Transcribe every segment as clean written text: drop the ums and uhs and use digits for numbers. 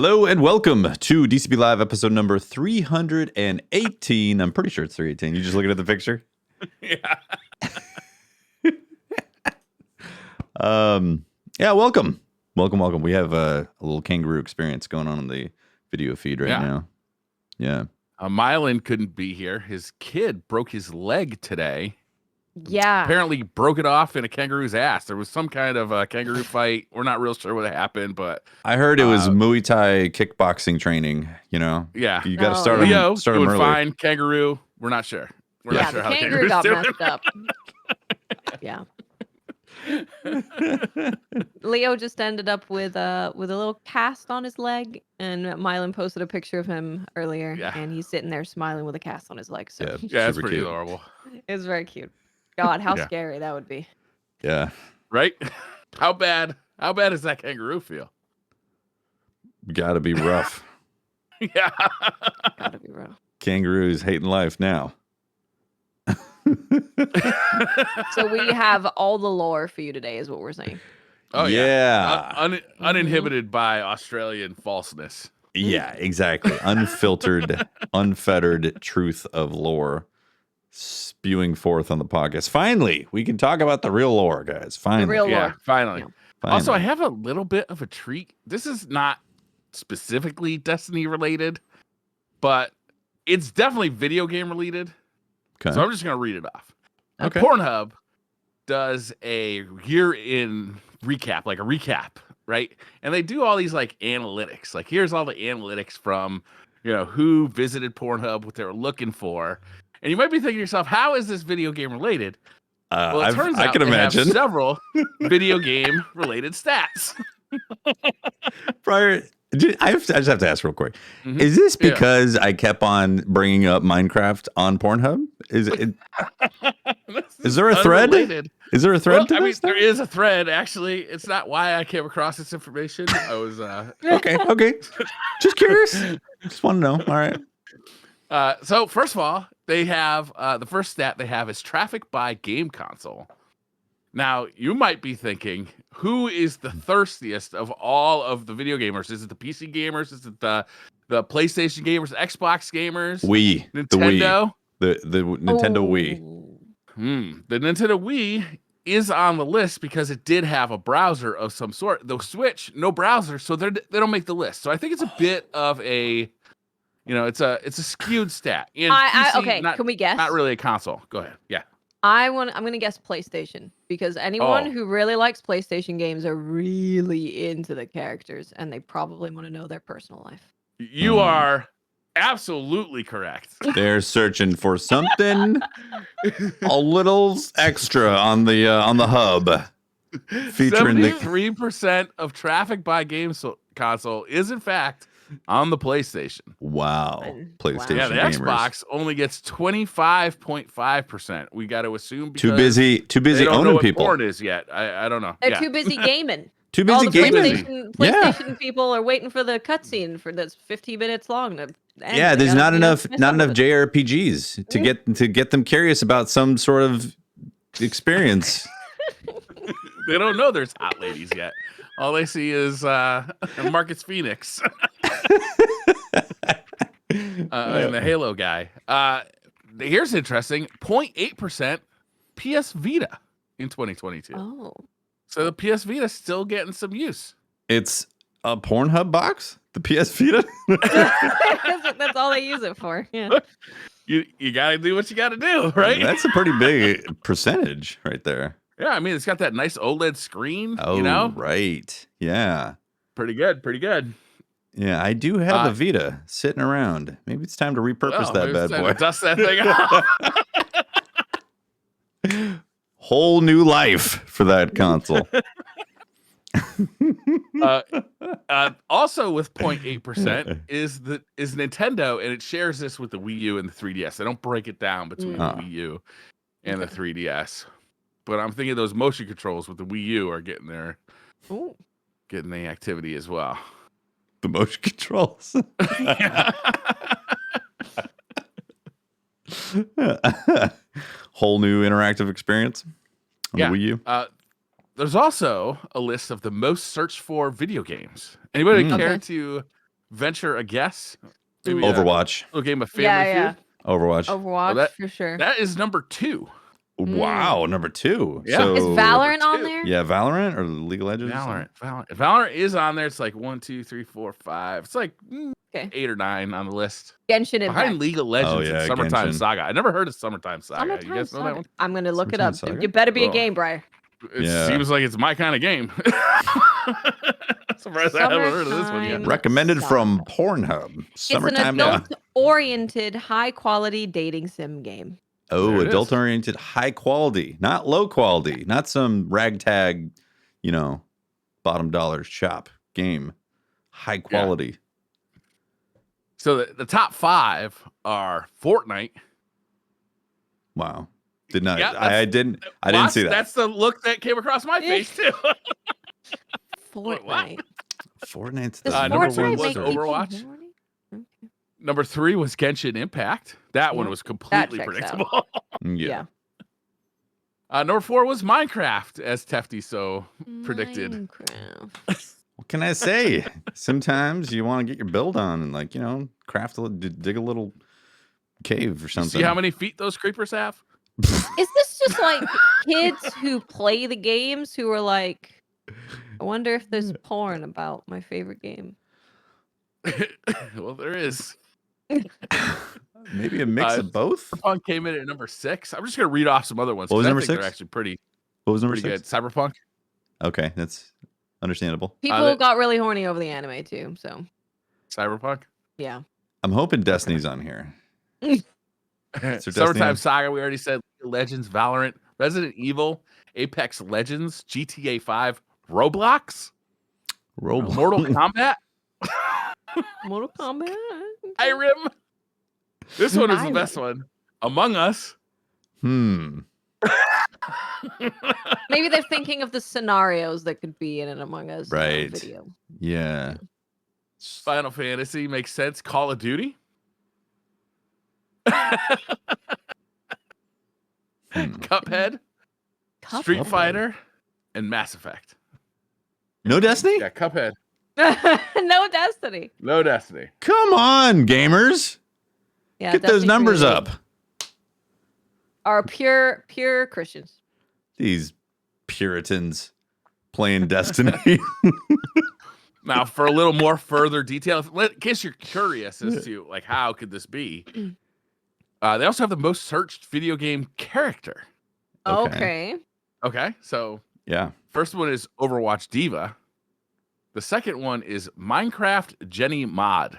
Hello and welcome to DCP Live episode number 318. I'm pretty sure it's 318. You just looking at the picture? Yeah. Yeah, welcome. Welcome. We have a little kangaroo experience going on in the video feed right now. Yeah. Mylan couldn't be here. His kid broke his leg today. Yeah. Apparently broke it off in a kangaroo's ass. There was some kind of a kangaroo fight. We're not real sure what happened, but I heard it was Muay Thai kickboxing training, you know. Yeah. You got to start Leo them doing early. fine. Kangaroo, we're not sure. We're not sure the how kangaroo got doing. messed up. Yeah. Leo just ended up with a little cast on his leg, and Mylan posted a picture of him earlier, and he's sitting there smiling with a cast on his leg. So yeah, it's pretty adorable. It's very cute. God, how scary that would be. Yeah. Right? How bad does that kangaroo feel? Gotta be rough. Yeah. Gotta be rough. Kangaroos hating life now. So we have all the lore for you today, is what we're saying. Oh yeah. Uninhibited by Australian falseness. Yeah, exactly. Unfiltered, unfettered truth of lore spewing forth on the podcast. Finally, we can talk about the real lore, guys. Finally. The real lore. Yeah, finally. Yeah. Also, I have a little bit of a treat. This is not specifically Destiny related, but it's definitely video game related. Okay. So I'm just going to read it off. Okay. PornHub does a year-in recap, like a recap, right? And they do all these like analytics. Like here's all the analytics from, who visited PornHub, what they were looking for. And you might be thinking to yourself, how is this video game related? Well, it turns out I can imagine have several video game related stats. Prior, I just have to ask real quick. Mm-hmm. Is this because I kept on bringing up Minecraft on PornHub? Is there a thread? Is there a thread to this? There is a thread, actually. It's not why I came across this information. I was Okay. Just curious. Just want to know. All right. So first of all, they have the first stat they have is traffic by game console. Now, you might be thinking, who is the thirstiest of all of the video gamers? Is it the PC gamers? Is it the PlayStation gamers, Xbox gamers? Wii. Nintendo? The Nintendo Wii. The Nintendo Wii is on the list because it did have a browser of some sort. The Switch, no browser, so they don't make the list. So I think it's a bit of a, it's a skewed stat. And PC, can we guess? Not really a console. Go ahead. Yeah. I'm going to guess PlayStation, because anyone who really likes PlayStation games are really into the characters, and they probably want to know their personal life. You are absolutely correct. They're searching for something a little extra on the hub, featuring 73% of traffic by game console is in fact on the PlayStation. Wow. PlayStation. Yeah, the gamers. Xbox only gets 25.5%. We got to assume because too busy they don't owning know what people. Porn is yet. I don't know. They're too busy gaming. Too busy gaming. PlayStation people are waiting for the cutscene that's 15 minutes long. There's not enough JRPGs to get them curious about some sort of experience. They don't know there's hot ladies yet. All they see is Marcus Phoenix and the Halo guy. Here's interesting: 0.8% PS Vita in 2022. Oh, so the PS Vita is still getting some use. It's a PornHub box, the PS Vita. That's all they use it for. Yeah. You gotta do what you gotta do, right? That's a pretty big percentage right there. Yeah, I mean, it's got that nice OLED screen, Oh, right. Yeah. Pretty good. Yeah, I do have a Vita sitting around. Maybe it's time to repurpose that bad boy. Dust that thing off. Whole new life for that console. Also with 0.8% is Nintendo, and it shares this with the Wii U and the 3DS. They don't break it down between the Wii U and the 3DS. But I'm thinking those motion controls with the Wii U are getting the activity as well. The motion controls. Whole new interactive experience on the Wii U. There's also a list of the most searched for video games. Anybody care to venture a guess? Maybe Overwatch. A little game of Family Feud. Overwatch. Overwatch for sure. That is number 2. Wow, number 2. Yeah. So, Is Valorant on there? Yeah, Valorant or League of Legends. Valorant is on there. It's like 1, 2, 3, 4, 5. It's like 8 or 9 on the list. Genshin Impact. Behind League of Legends and Summertime Genshin. Saga. I never heard of Summertime Saga. You guys know that one? I'm gonna look it Summertime up. Saga? You better be a game, Briar. It seems like it's my kind of game. Surprised I haven't heard of this one yet. Recommended from Pornhub. It's an adult-oriented, high-quality dating sim game. Oh, adult-oriented, high quality, not low quality, not some ragtag, bottom dollar shop game. High quality. So the top 5 are Fortnite. Wow. Did not. Yeah, I didn't see that. That's the look that came across my face too. Fortnite. Fortnite's Does the number Fortnite 1 make was people Overwatch. horny? Okay. Number 3 was Genshin Impact. That one was completely checks predictable. Yeah. Number 4 was Minecraft, as Tefty so predicted. Minecraft. What can I say? Sometimes you want to get your build on and craft dig a little cave or something. See how many feet those creepers have? Is this just like kids who play the games who are like, I wonder if there's porn about my favorite game? Well, there is. Maybe a mix of both. Cyberpunk came in at number 6. I'm just gonna read off some other ones. What was number 6? They're actually pretty. What was number 6? Good. Cyberpunk. Okay, that's understandable. People got really horny over the anime too. So. Cyberpunk. Yeah. I'm hoping Destiny's on here. Summertime Saga. We already said. Legends, Valorant, Resident Evil, Apex Legends, GTA 5, Roblox, Mortal Kombat. Mortal Kombat. Skyrim. This one is the best one. Among Us. Maybe they're thinking of the scenarios that could be in an Among Us video. Yeah. Final Fantasy makes sense. Call of Duty. Cuphead, Street Fighter, and Mass Effect. No Destiny? Yeah, Cuphead. No Destiny. No Destiny. Come on, gamers. Yeah, get those numbers up. Are pure Christians. These Puritans playing Destiny. Now, for a little more further detail, in case you're curious as to how could this be, they also have the most searched video game character. Okay. So yeah, first one is Overwatch Diva. The second one is Minecraft Jenny Mod.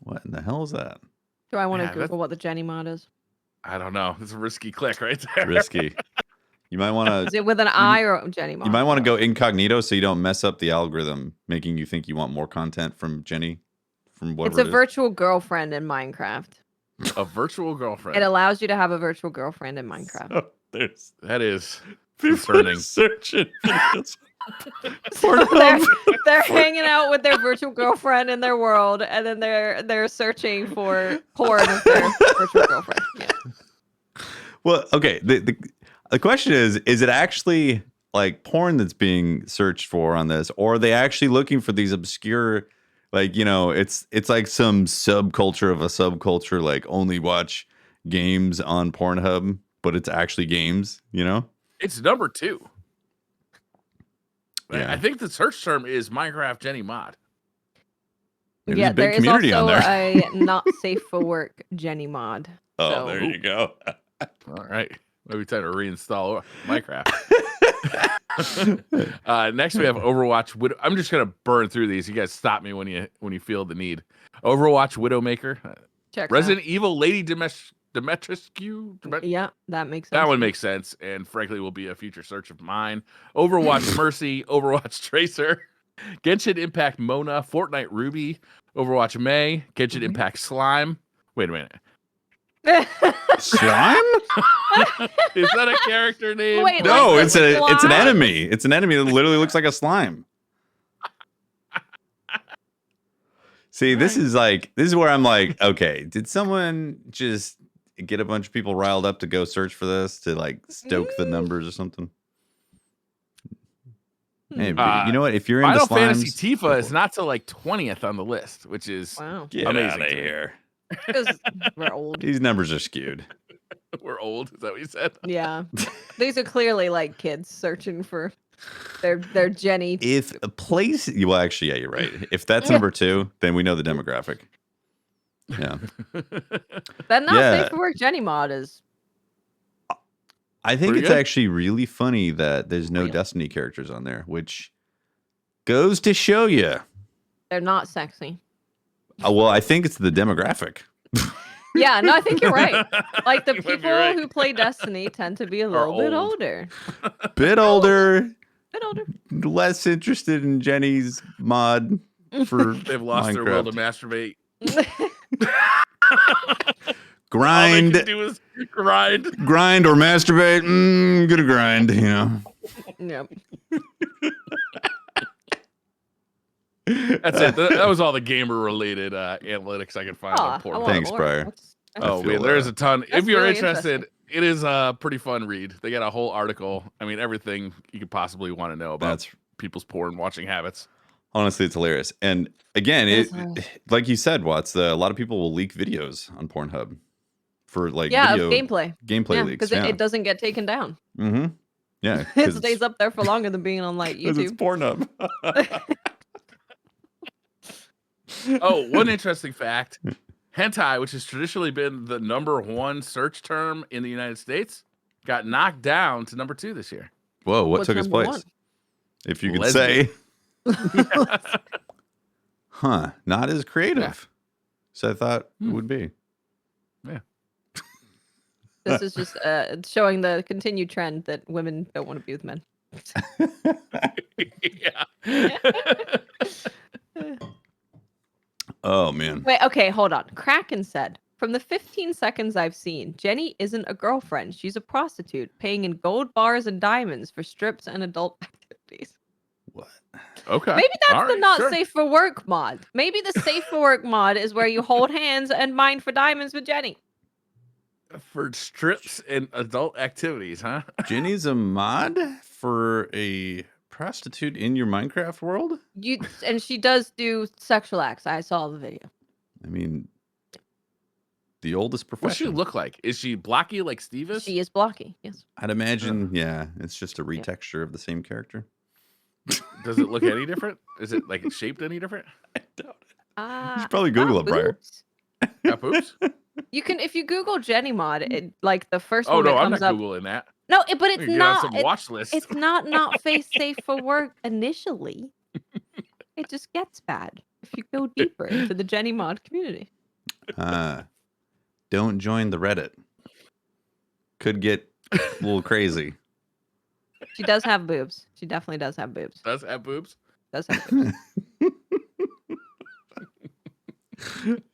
What in the hell is that? Do I want to Google what the Jenny Mod is? I don't know. It's a risky click right there. Risky. You might want to. Is it with an I or Jenny Mod? You might want to go incognito so you don't mess up the algorithm, making you think you want more content from Jenny. From whatever it's a virtual girlfriend in Minecraft. A virtual girlfriend. It allows you to have a virtual girlfriend in Minecraft. That is concerning. Searching. They're hanging out with their virtual girlfriend in their world, and then they're searching for porn with their virtual girlfriend. Yeah. Well, okay. The question is it actually like porn that's being searched for on this, or are they actually looking for these obscure, it's like some subculture of a subculture, like only watch games on Pornhub, but it's actually games, It's number 2. Yeah. I think the search term is Minecraft Jenny Mod. Yeah, there is also a not safe for work Jenny Mod. Oh, there you go. All right. Maybe time to reinstall Minecraft. Next, we have Overwatch Widow. I'm just gonna burn through these. You guys stop me when you feel the need. Overwatch Widowmaker. Check Resident Evil Lady Dimitrescu. Yeah, that makes sense. That one makes sense, and frankly, will be a future search of mine. Overwatch Mercy. Overwatch Tracer. Genshin Impact Mona. Fortnite Ruby. Overwatch May. Genshin Impact Slime. Wait a minute. Slime? Is that a character name? Wait, no, it's an enemy. It's an enemy that literally looks like a slime. See, this is where I'm like, okay, did someone just get a bunch of people riled up to go search for this to stoke the numbers or something? Hey, you know what? If you're into Final slimes, Fantasy Tifa is not till like 20th on the list, which is Get amazing out of here. Because we're old. These numbers are skewed. We're old. Is that what you said? Yeah. These are clearly like kids searching for their Jenny. If a place, well, actually, yeah, you're right. If that's number 2, then we know the demographic. Yeah. That not safe for work Jenny mod is. I think it's good. actually really funny that there's no Destiny characters on there, which goes to show you. They're not sexy. Well, I think it's the demographic. Yeah, no, I think you're right. Like the people who play Destiny tend to be a little bit older. Bit older. Bit older. Less interested in Jenny's mod for They've lost Minecraft. their will to masturbate. Grind. All they can do is grind. Grind or masturbate. Gonna grind, you know. Yep. That's it. That was all the gamer-related analytics I could find on Pornhub. Thanks, Briar. Oh, man, there's a ton. If you're interested, it is a pretty fun read. They got a whole article. I mean, everything you could possibly want to know about people's porn watching habits. Honestly, it's hilarious. And again, like you said, Watts, a lot of people will leak videos on Pornhub for like video gameplay leaks. Because it doesn't get taken down. Mm-hmm. Yeah. It stays up there for longer than being on like YouTube. It's Pornhub. Oh, one interesting fact. Hentai, which has traditionally been the #1 search term in the United States, got knocked down to #2 this year. Whoa, what took its place? 1? If you could say. Huh. Not as creative. So I thought it would be. Yeah. This is just showing the continued trend that women don't want to be with men. Yeah. Oh, man. Wait, okay, hold on. Kraken said, from the 15 seconds I've seen, Jenny isn't a girlfriend. She's a prostitute, paying in gold bars and diamonds for strips and adult activities. What? Okay. Maybe that's the not safe for work mod. Maybe the safe for work mod is where you hold hands and mine for diamonds with Jenny. For strips and adult activities, huh? Jenny's a mod for a prostitute in your Minecraft world? And she does do sexual acts. I saw the video. I mean, the oldest profession. What's she look like? Is she blocky like Steve is? She is blocky, yes. I'd imagine, yeah, it's just a retexture of the same character. Does it look any different? Is it like shaped any different? I doubt it. You should probably Google it, Briar. Got boobs? You can, if you Google Jenny mod, it like the first Oh one no, that I'm comes not up. Googling that. No, but it's Get not. on some watch list. It's not face safe for work initially. It just gets bad if you go deeper into the Jenny mod community. Don't join the Reddit. Could get a little crazy. She does have boobs. She definitely does have boobs. Does have boobs? Does have boobs.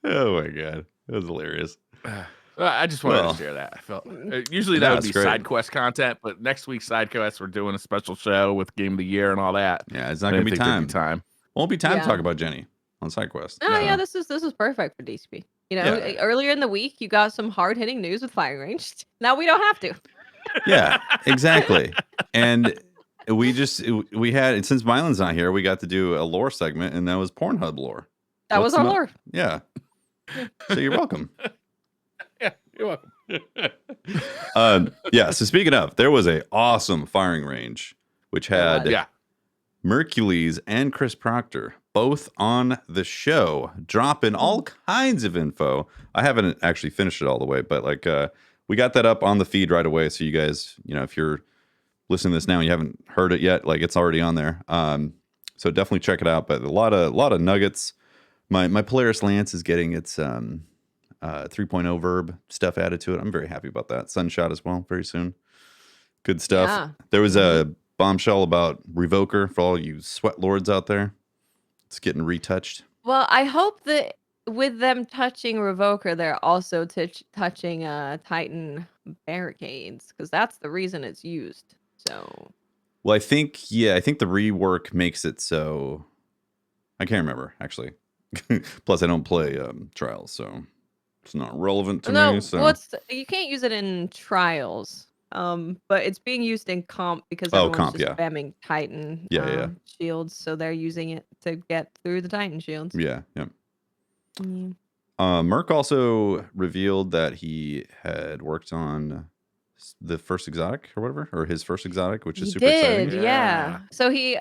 Oh my god, that was hilarious. I just wanted to share that. I felt usually that would be great. side quest content, but next week's side quest we're doing a special show with Game of the Year and all that. Yeah, it's not gonna be time. Won't be time to talk about Jenny on side quest. Oh yeah, this is perfect for DCP. You know, earlier in the week you got some hard hitting news with firing range. Now we don't have to. Yeah, exactly. And we had, since Mylan's not here, we got to do a lore segment, and that was Pornhub lore. That was our lore. Yeah. So you're welcome. Yeah, you're welcome. Yeah. So speaking of, there was a awesome firing range, which had Mercules and Chris Proctor both on the show, dropping all kinds of info. I haven't actually finished it all the way, but like we got that up on the feed right away. So you guys, you know, if you're listening to this now and you haven't heard it yet, like it's already on there. So definitely check it out. But a lot of nuggets. My Polaris Lance is getting its 3.0 verb stuff added to it. I'm very happy about that. Sunshot as well, very soon. Good stuff. Yeah. There was a bombshell about Revoker for all you sweat lords out there. It's getting retouched. Well, I hope that with them touching Revoker, they're also touching Titan barricades, because that's the reason it's used. So. Well, I think the rework makes it so. I can't remember actually. Plus, I don't play Trials, so it's not relevant to me. So you can't use it in Trials. But it's being used in comp because Oh, everyone's comp, just yeah. spamming Titan Yeah. shields, so they're using it to get through the Titan shields. Yeah. Yeah. Merc also revealed that he had worked on the first exotic or whatever, or his first exotic, which is He super exciting. did, yeah. So he,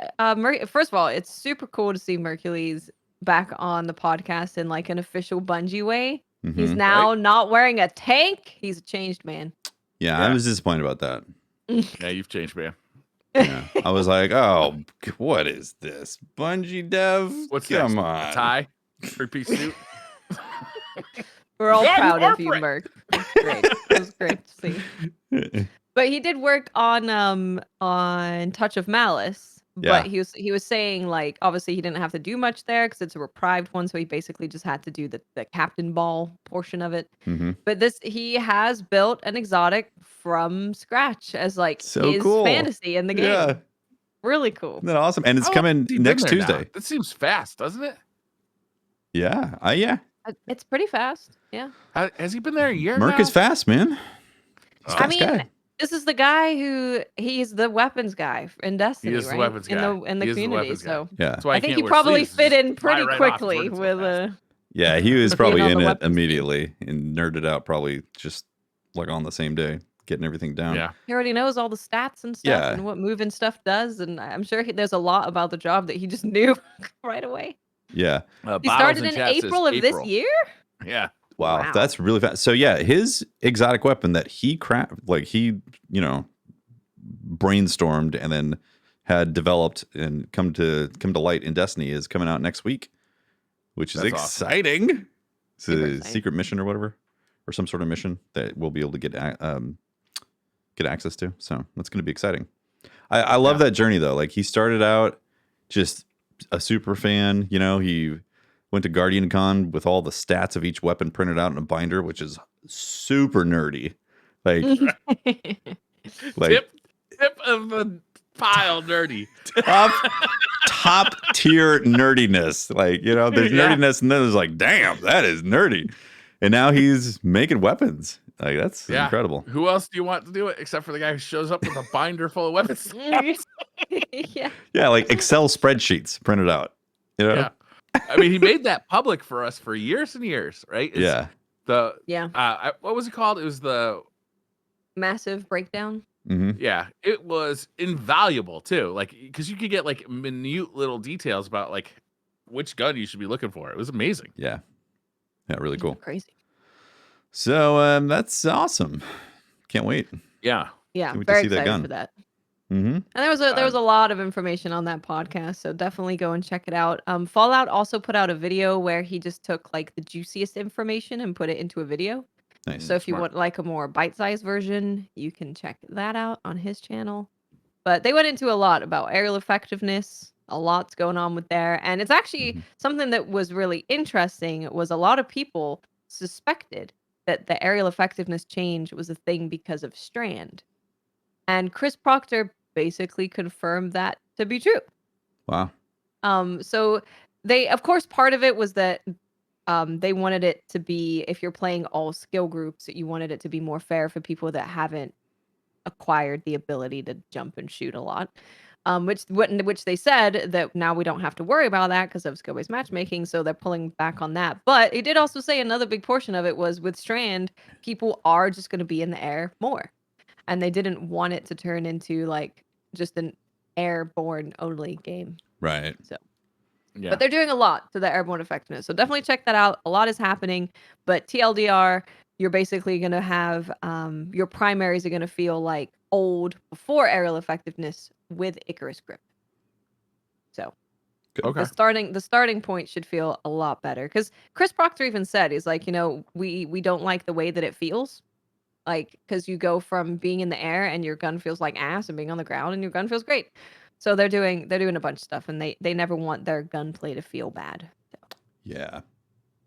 first of all, it's super cool to see Mercules back on the podcast in like an official Bungie way. He's Mhm. now not wearing a tank. He's a changed man. Yeah, I was disappointed about that. Yeah, you've changed, man. Yeah, I was like, oh, what is this? Bungie dev? What's Come next? on. A tie? 3-piece suit? We're all Gun proud of you, corporate! Merc. It's great. It was great to see. But he did work on Touch of Malice. Yeah. But he was saying like obviously he didn't have to do much there because it's a reprived one, so he basically just had to do the captain ball portion of it. Mhm. But he has built an exotic from scratch as like So his cool. fantasy in the game. Yeah. Really cool. Isn't that awesome? And it's How long coming has he been next there now? Tuesday. That seems fast, doesn't it? Yeah. Yeah. It's pretty fast. Yeah. Has he been there a year Merc now? is fast, man. He's a I fast mean, guy. this is the guy he's the weapons guy in Destiny, He is right? the weapons guy. In the He is the community. weapons guy. So Yeah. That's why I think can't he wear probably sleeves. fit Just in fly pretty right off. He's quickly running so with fast. Yeah, he was probably all in the it weapons team. immediately and nerded out probably just like on the same day, getting everything down. Yeah. He already knows all the stats and stuff Yeah. and what move and stuff does, and I'm sure there's a lot about the job that he just knew right away. Yeah. He Bottles started in in chat says April of this year? Yeah. Wow, that's really fast. So yeah, his exotic weapon that he brainstormed and then had developed and come to light in Destiny is coming out next week, which is That's exciting. awesome. It's Super a exciting. secret mission or whatever, or some sort of mission that we'll be able to get access to. So that's going to be exciting. I love that journey though. Like he started out just a super fan. You know, he went to Guardian Con with all the stats of each weapon printed out in a binder, which is super nerdy. Like, Tip of the pile, nerdy. top tier nerdiness. Like, you know, there's Yeah. nerdiness, and then there's like, damn, that is nerdy. And now he's making weapons. Like, that's incredible. Who else do you want to do it except for the guy who shows up with a binder full of weapons? Yeah. Yeah, like Excel spreadsheets printed out. You know? Yeah. I mean, he made that public for us for years and years, right? Yeah. What was it called? It was the Massive breakdown. Mm-hmm. Yeah, it was invaluable too. Like, because you could get like minute little details about like which gun you should be looking for. It was amazing. Yeah. Yeah, really cool. Crazy. So that's awesome. Can't wait. Yeah. Yeah, Can't wait to very see that excited gun. for that. Mm-hmm. And there was a lot of information on that podcast, so definitely go and check it out. Fallout also put out a video where he just took like the juiciest information and put it into a video. Nice. So if you want like a more bite-sized version, you can check that out on his channel. But they went into a lot about aerial effectiveness. A lot's going on with there, and it's actually something that was really interesting. Was a lot of people suspected that the aerial effectiveness change was a thing because of Strand, and Chris Proctor basically confirmed that to be true. Wow. So they, of course, part of it was that they wanted it to be, if you're playing all skill groups, you wanted it to be more fair for people that haven't acquired the ability to jump and shoot a lot. Which they said that now we don't have to worry about that because of skill-based matchmaking, so they're pulling back on that. But it did also say another big portion of it was with Strand, people are just going to be in the air more, and they didn't want it to turn into like just an airborne only game. Right. So, Yeah. but they're doing a lot to the airborne effectiveness, so definitely check that out. A lot is happening, but TLDR, you're basically going to have your primaries are going to feel like old before aerial effectiveness with Icarus grip. So Okay. the starting point should feel a lot better, because Chris Proctor even said, he's like, you know, we don't like the way that it feels, like, because you go from being in the air and your gun feels like ass and being on the ground and your gun feels great. So they're doing a bunch of stuff, and they never want their gunplay to feel bad. So Yeah.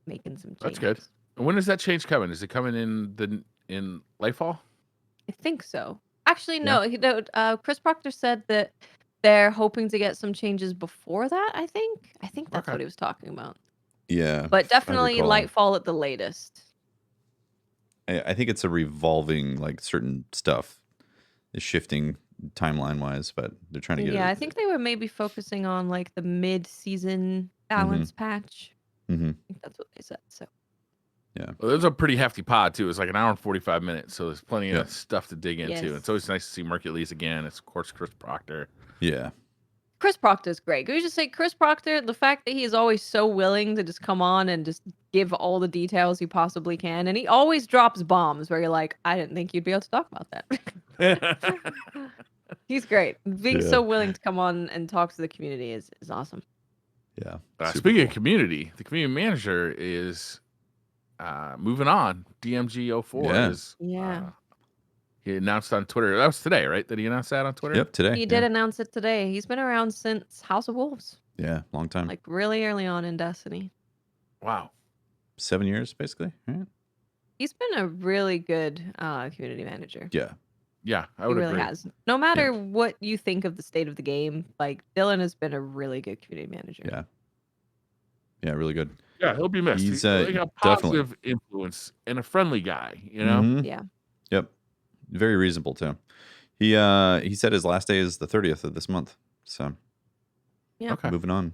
making some changes. That's good. When is that change coming? Is it coming in Lightfall? I think so. Actually, no. Chris Proctor said that they're hoping to get some changes before that. I think that's Okay. what he was talking about. Yeah. But if I definitely recall. Lightfall at the latest. I think it's a revolving, like, certain stuff. is shifting timeline wise, but they're trying to get it. Yeah, I think they were maybe focusing on like the mid-season balance patch. I think that's what they said. So Well, there's a pretty hefty pod too. It's like an hour and 45 minutes, so there's plenty Yep. of stuff to dig into. Yes. It's always nice to see Mercules again. It's of course Chris Proctor. Yeah. Chris Proctor's great. Can we just say Chris Proctor, the fact that he is always so willing to just come on and just give all the details he possibly can. And he always drops bombs where you're like, I didn't think you'd be able to talk about that. He's great. Being so willing to come on and talk to the community is awesome. Yeah. Speaking of community, the community manager is moving on. DMG04 is. He announced on Twitter. That was today, right? Did he announce that on Twitter? Yep, today. He did announce it today. He's been around since House of Wolves. Yeah, long time. Like really early on in Destiny. Wow. 7 years, basically. Right? He's been a really good community manager. Yeah. Yeah, I would He really agree. has. No matter what you think of the state of the game, like Dylan has been a really good community manager. Yeah. Yeah, really good. Yeah, he'll be missed. He's He's a positive influence and a friendly guy, you know? Mhm. Yeah. Yep. Very reasonable too. He said his last day is the 30th of this month. So Yeah. Okay. moving on.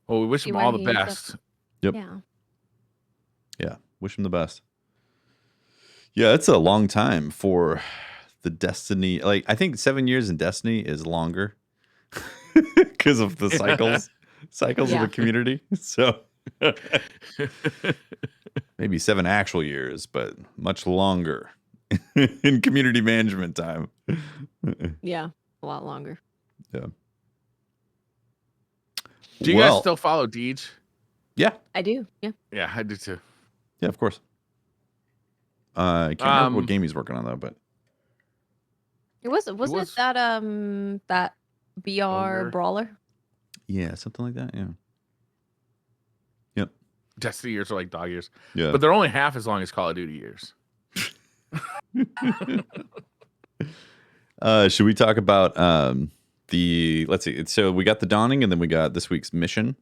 Well, we wish See him where all the he ends up. best. Yep. Yeah. Yeah. Wish him the best. Yeah, it's a long time for the Destiny. Like, I think 7 years in Destiny is longer because of the cycles of the community. So maybe 7 actual years, but much longer in community management time. Yeah. A lot longer. Yeah. Do you guys still follow Deej? Yeah. I do. Yeah. Yeah, I do too. Yeah, of course. I can't remember what game he's working on though, but Wasn't it that BR Ogre. brawler? yeah, something like that. Yeah. Yep. Destiny years are like dog years. Yeah. But they're only half as long as Call of Duty years. Should we talk about let's see. So we got the Dawning, and then we got this week's mission.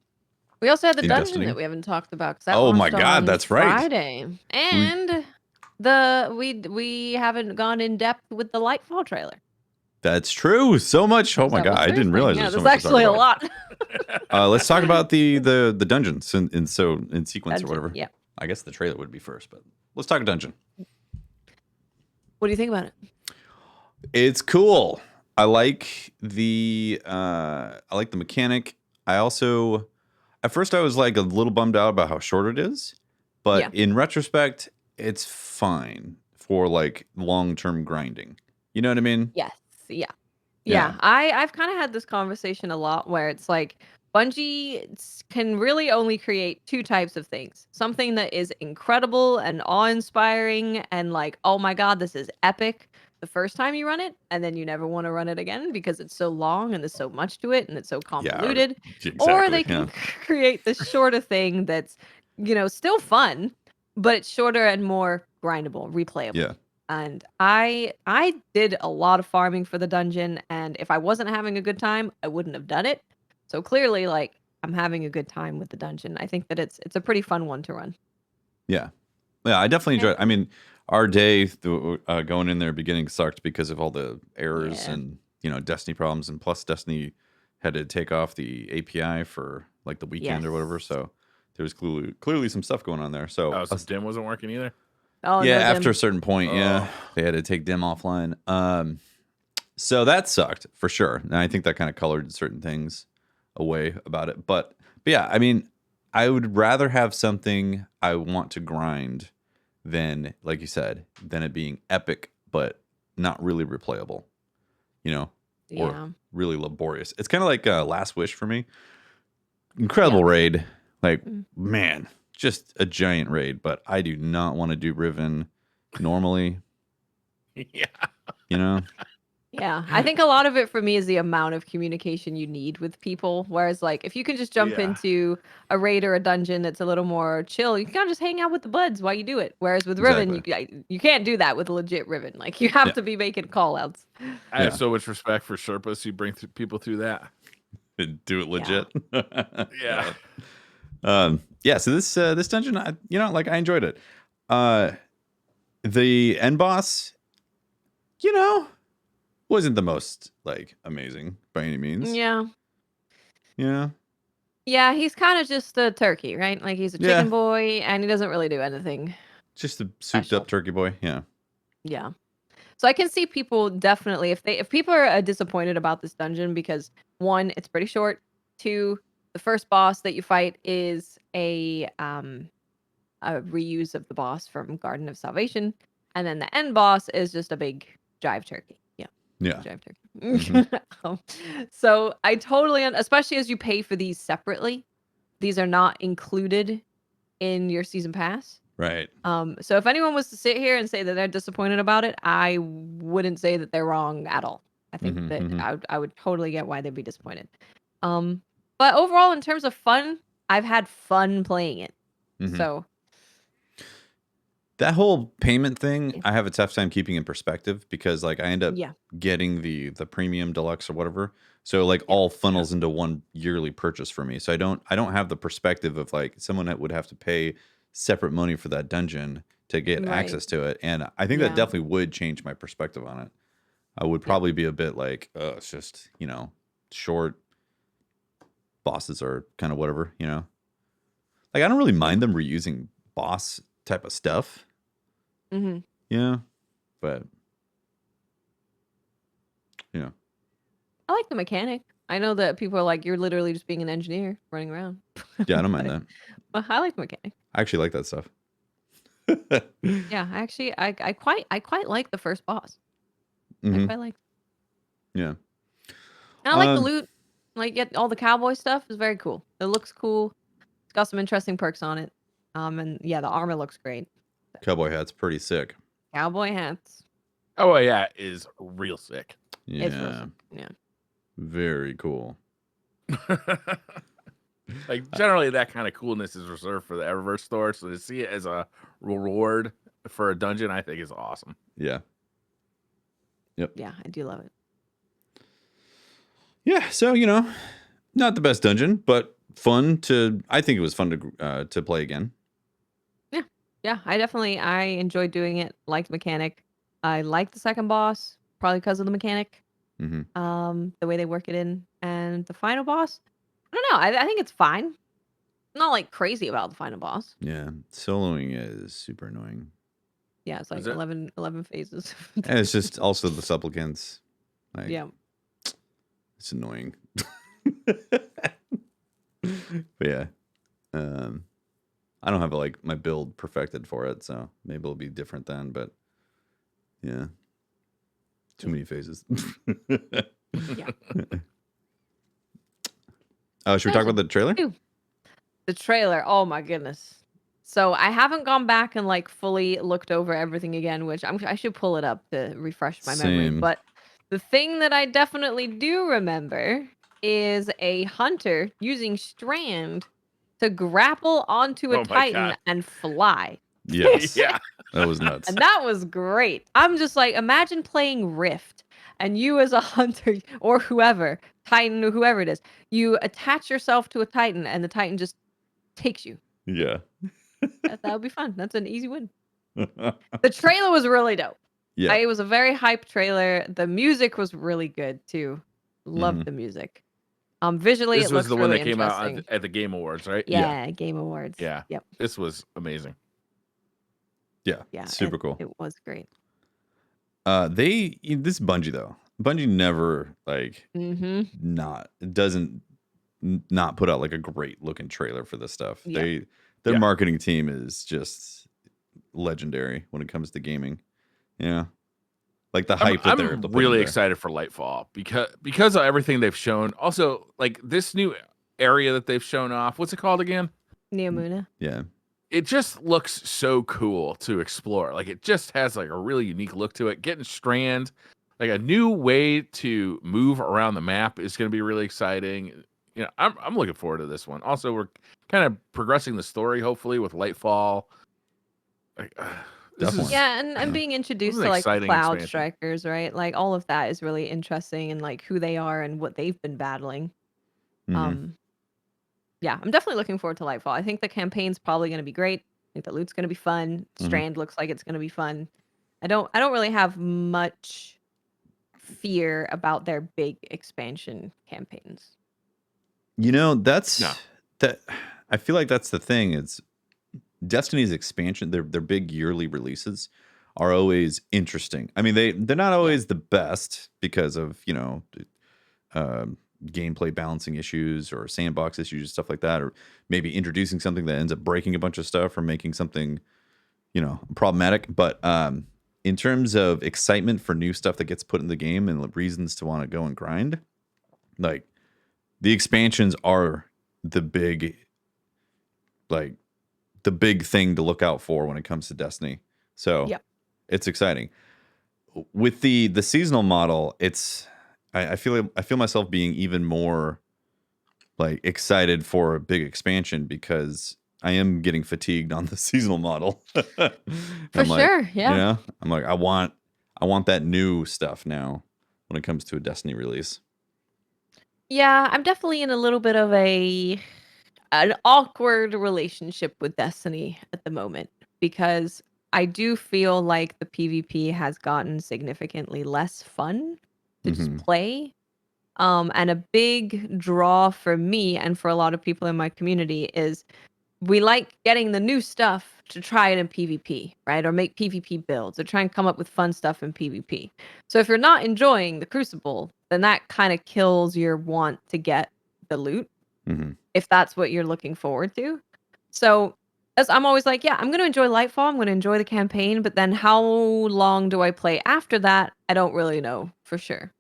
We also had the In dungeon Destiny. that we haven't talked about. That Oh my launched God, on that's right. Friday. And we haven't gone in depth with the Lightfall trailer. That's true. So much. Oh my That God, was I didn't Thursday. realize Yeah, there was there's so much to talk actually a about. lot. Let's talk about the dungeons in sequence or Dungeon, whatever. yeah. I guess the trailer would be first, but let's talk dungeon. What do you think about it? It's cool. I like the mechanic. I also, at first I was like a little bummed out about how short it is, but in retrospect, it's fine for like long-term grinding. You know what I mean? Yes. Yeah. I've kind of had this conversation a lot where it's like Bungie can really only create two types of things. Something that is incredible and awe-inspiring and like, oh my God, this is epic the first time you run it, and then you never want to run it again because it's so long and there's so much to it and it's so convoluted. Or they can create the shorter thing that's, still fun, but it's shorter and more grindable, replayable. Yeah. And I did a lot of farming for the dungeon, and if I wasn't having a good time, I wouldn't have done it. So clearly, like, I'm having a good time with the dungeon. I think that it's a pretty fun one to run. Yeah. Yeah, I definitely enjoyed it. I mean, our day going in there beginning sucked because of all the errors and, Destiny problems. And plus Destiny had to take off the API for like the weekend or whatever. So there was clearly some stuff going on there. So, so DIM wasn't working either? Oh, yeah, no, after a certain point, they had to take DIM offline. So that sucked for sure. And I think that kind of colored certain things away about it. But yeah, I mean, I would rather have something I want to grind than, like you said, than it being epic, but not really replayable, or really laborious. It's kind of like Last Wish for me. Incredible raid. Like, man, just a giant raid, but I do not want to do Riven normally. Yeah. Yeah, I think a lot of it for me is the amount of communication you need with people. Whereas, like, if you can just jump into a raid or a dungeon that's a little more chill, you can kind of just hang out with the buds while you do it. Whereas with Riven, you can't do that with a legit Riven. Like, you have to be making call-outs. I have so much respect for Sherpas. You bring people through that. Do it legit. Yeah. So this dungeon, I enjoyed it. The end boss, Wasn't the most like amazing by any means. Yeah. Yeah. Yeah, he's kind of just a turkey, right? Like he's a Yeah. chicken boy and he doesn't really do anything. Just a souped Special. up turkey boy. Yeah. Yeah. So I can see people definitely if people are disappointed about this dungeon because one, it's pretty short. Two, the first boss that you fight is a reuse of the boss from Garden of Salvation, and then the end boss is just a big jive turkey. Yeah, Yeah. jive turkey. Mhm. So I totally, especially as you pay for these separately, these are not included in your season pass. Right. So if anyone was to sit here and say that they're disappointed about it, I wouldn't say that they're wrong at all. I think Mhm, that mhm. I would totally get why they'd be disappointed. But overall, in terms of fun, I've had fun playing it. Mhm. So That whole payment thing, Yeah. I have a tough time keeping in perspective because like I end up yeah, getting the premium deluxe or whatever. So like yeah, all funnels into one yearly purchase for me. So I don't have the perspective of like someone that would have to pay separate money for that dungeon to get right, access to it. And I think that yeah, definitely would change my perspective on it. I would yeah, probably be a bit like, oh, it's just, short bosses are kind of whatever, Like I don't really yeah. mind them reusing boss type of stuff. hmm Yeah. But yeah. I like the mechanic. I know that people are like, you're literally just being an engineer running around. Yeah, I don't mind but, that. but I like the mechanic. I actually like that stuff. Yeah, actually, I quite like the first boss. I Hmm. quite like. Yeah. And I like the Um, loot. Like get all the cowboy stuff is very cool. It looks cool. It's got some interesting perks on it. And yeah, the armor looks great. cowboy hat's pretty sick. Cowboy hats. Oh yeah, is real sick. It's real Yeah. sick. Yeah. Very cool. Like generally, that kind of coolness is reserved for the Eververse store. So to see it as a reward for a dungeon, I think is awesome. Yeah. Yep. Yeah, I do love it. Yeah. So, not the best dungeon, but fun I think it was fun to play again. Yeah. Yeah, I enjoyed doing it. Liked the mechanic. I like the second boss, probably because of the mechanic. Hmm. The way they work it in. And the final boss, I don't know. I think it's fine. I'm not like crazy about the final boss. Yeah. Soloing is super annoying. Yeah, it's like Is it? 11 phases. And it's just also the supplicants. Like, Yeah. it's annoying. But yeah. I don't have like my build perfected for it, so maybe it'll be different then, but yeah. Too many phases. Yeah. Should we talk about the trailer? Ooh, the trailer. Oh my goodness. So I haven't gone back and like fully looked over everything again, which I should pull it up to refresh my memory. Same. But the thing that I definitely do remember is a hunter using Strand to grapple onto a Oh my Titan God. and fly. Yes. Yeah. That was nuts. And that was great. I'm just like, imagine playing Rift and you as a hunter or whoever, Titan or whoever it is, you attach yourself to a Titan and the Titan just takes you. Yeah. That would be fun. That's an easy win. The trailer was really dope. Yeah. It was a very hype trailer. The music was really good too. Loved Mhm. the music. Visually, This it was looks the one really that came out interesting. at the Game Awards, right? Yeah, Game Awards. Yeah. Yep. This was amazing. Yeah. Yeah. Super cool. It was great. This is Bungie though. Bungie never like Mm-hmm. not put out like a great looking trailer for this stuff. Yep. Their Yeah. marketing team is just legendary when it comes to gaming. Yeah. Like the hype that they're I'm putting really there. excited for Lightfall because of everything they've shown. Also, like this new area that they've shown off. What's it called again? Neomuna. Yeah. It just looks so cool to explore. Like it just has like a really unique look to it. Getting Strand, like a new way to move around the map is going to be really exciting. I'm looking forward to this one. Also, we're kind of progressing the story, hopefully, with Lightfall. Like, this Definitely. is Yeah, and being introduced an to like the exciting Cloud expansion. Strikers, right? Like all of that is really interesting and like who they are and what they've been battling. Mhm. Yeah, I'm definitely looking forward to Lightfall. I think the campaign's probably going to be great. I think the loot's going to be fun. Mhm. Strand looks like it's going to be fun. I don't really have much fear about their big expansion campaigns. You know, that's No. that. I feel like that's the thing. It's Destiny's expansion. Their big yearly releases are always interesting. I mean, they're not always the best because of gameplay balancing issues or sandbox issues and stuff like that, or maybe introducing something that ends up breaking a bunch of stuff or making something problematic. But in terms of excitement for new stuff that gets put in the game and reasons to want to go and grind, like the expansions are the big thing to look out for when it comes to Destiny. So it's exciting. With the seasonal model, I feel myself being even more like excited for a big expansion because I am getting fatigued on the seasonal model. For sure, yeah. I'm like, I want that new stuff now when it comes to a Destiny release. Yeah, I'm definitely in a little bit of an awkward relationship with Destiny at the moment because I do feel like the PvP has gotten significantly less fun to just play. And a big draw for me and for a lot of people in my community is we like getting the new stuff to try it in PvP, right? Or make PvP builds or try and come up with fun stuff in PvP. So if you're not enjoying the Crucible, then that kind of kills your want to get the loot, if that's what you're looking forward to. So as I'm always like, yeah, I'm going to enjoy Lightfall. I'm going to enjoy the campaign. But then how long do I play after that? I don't really know for sure.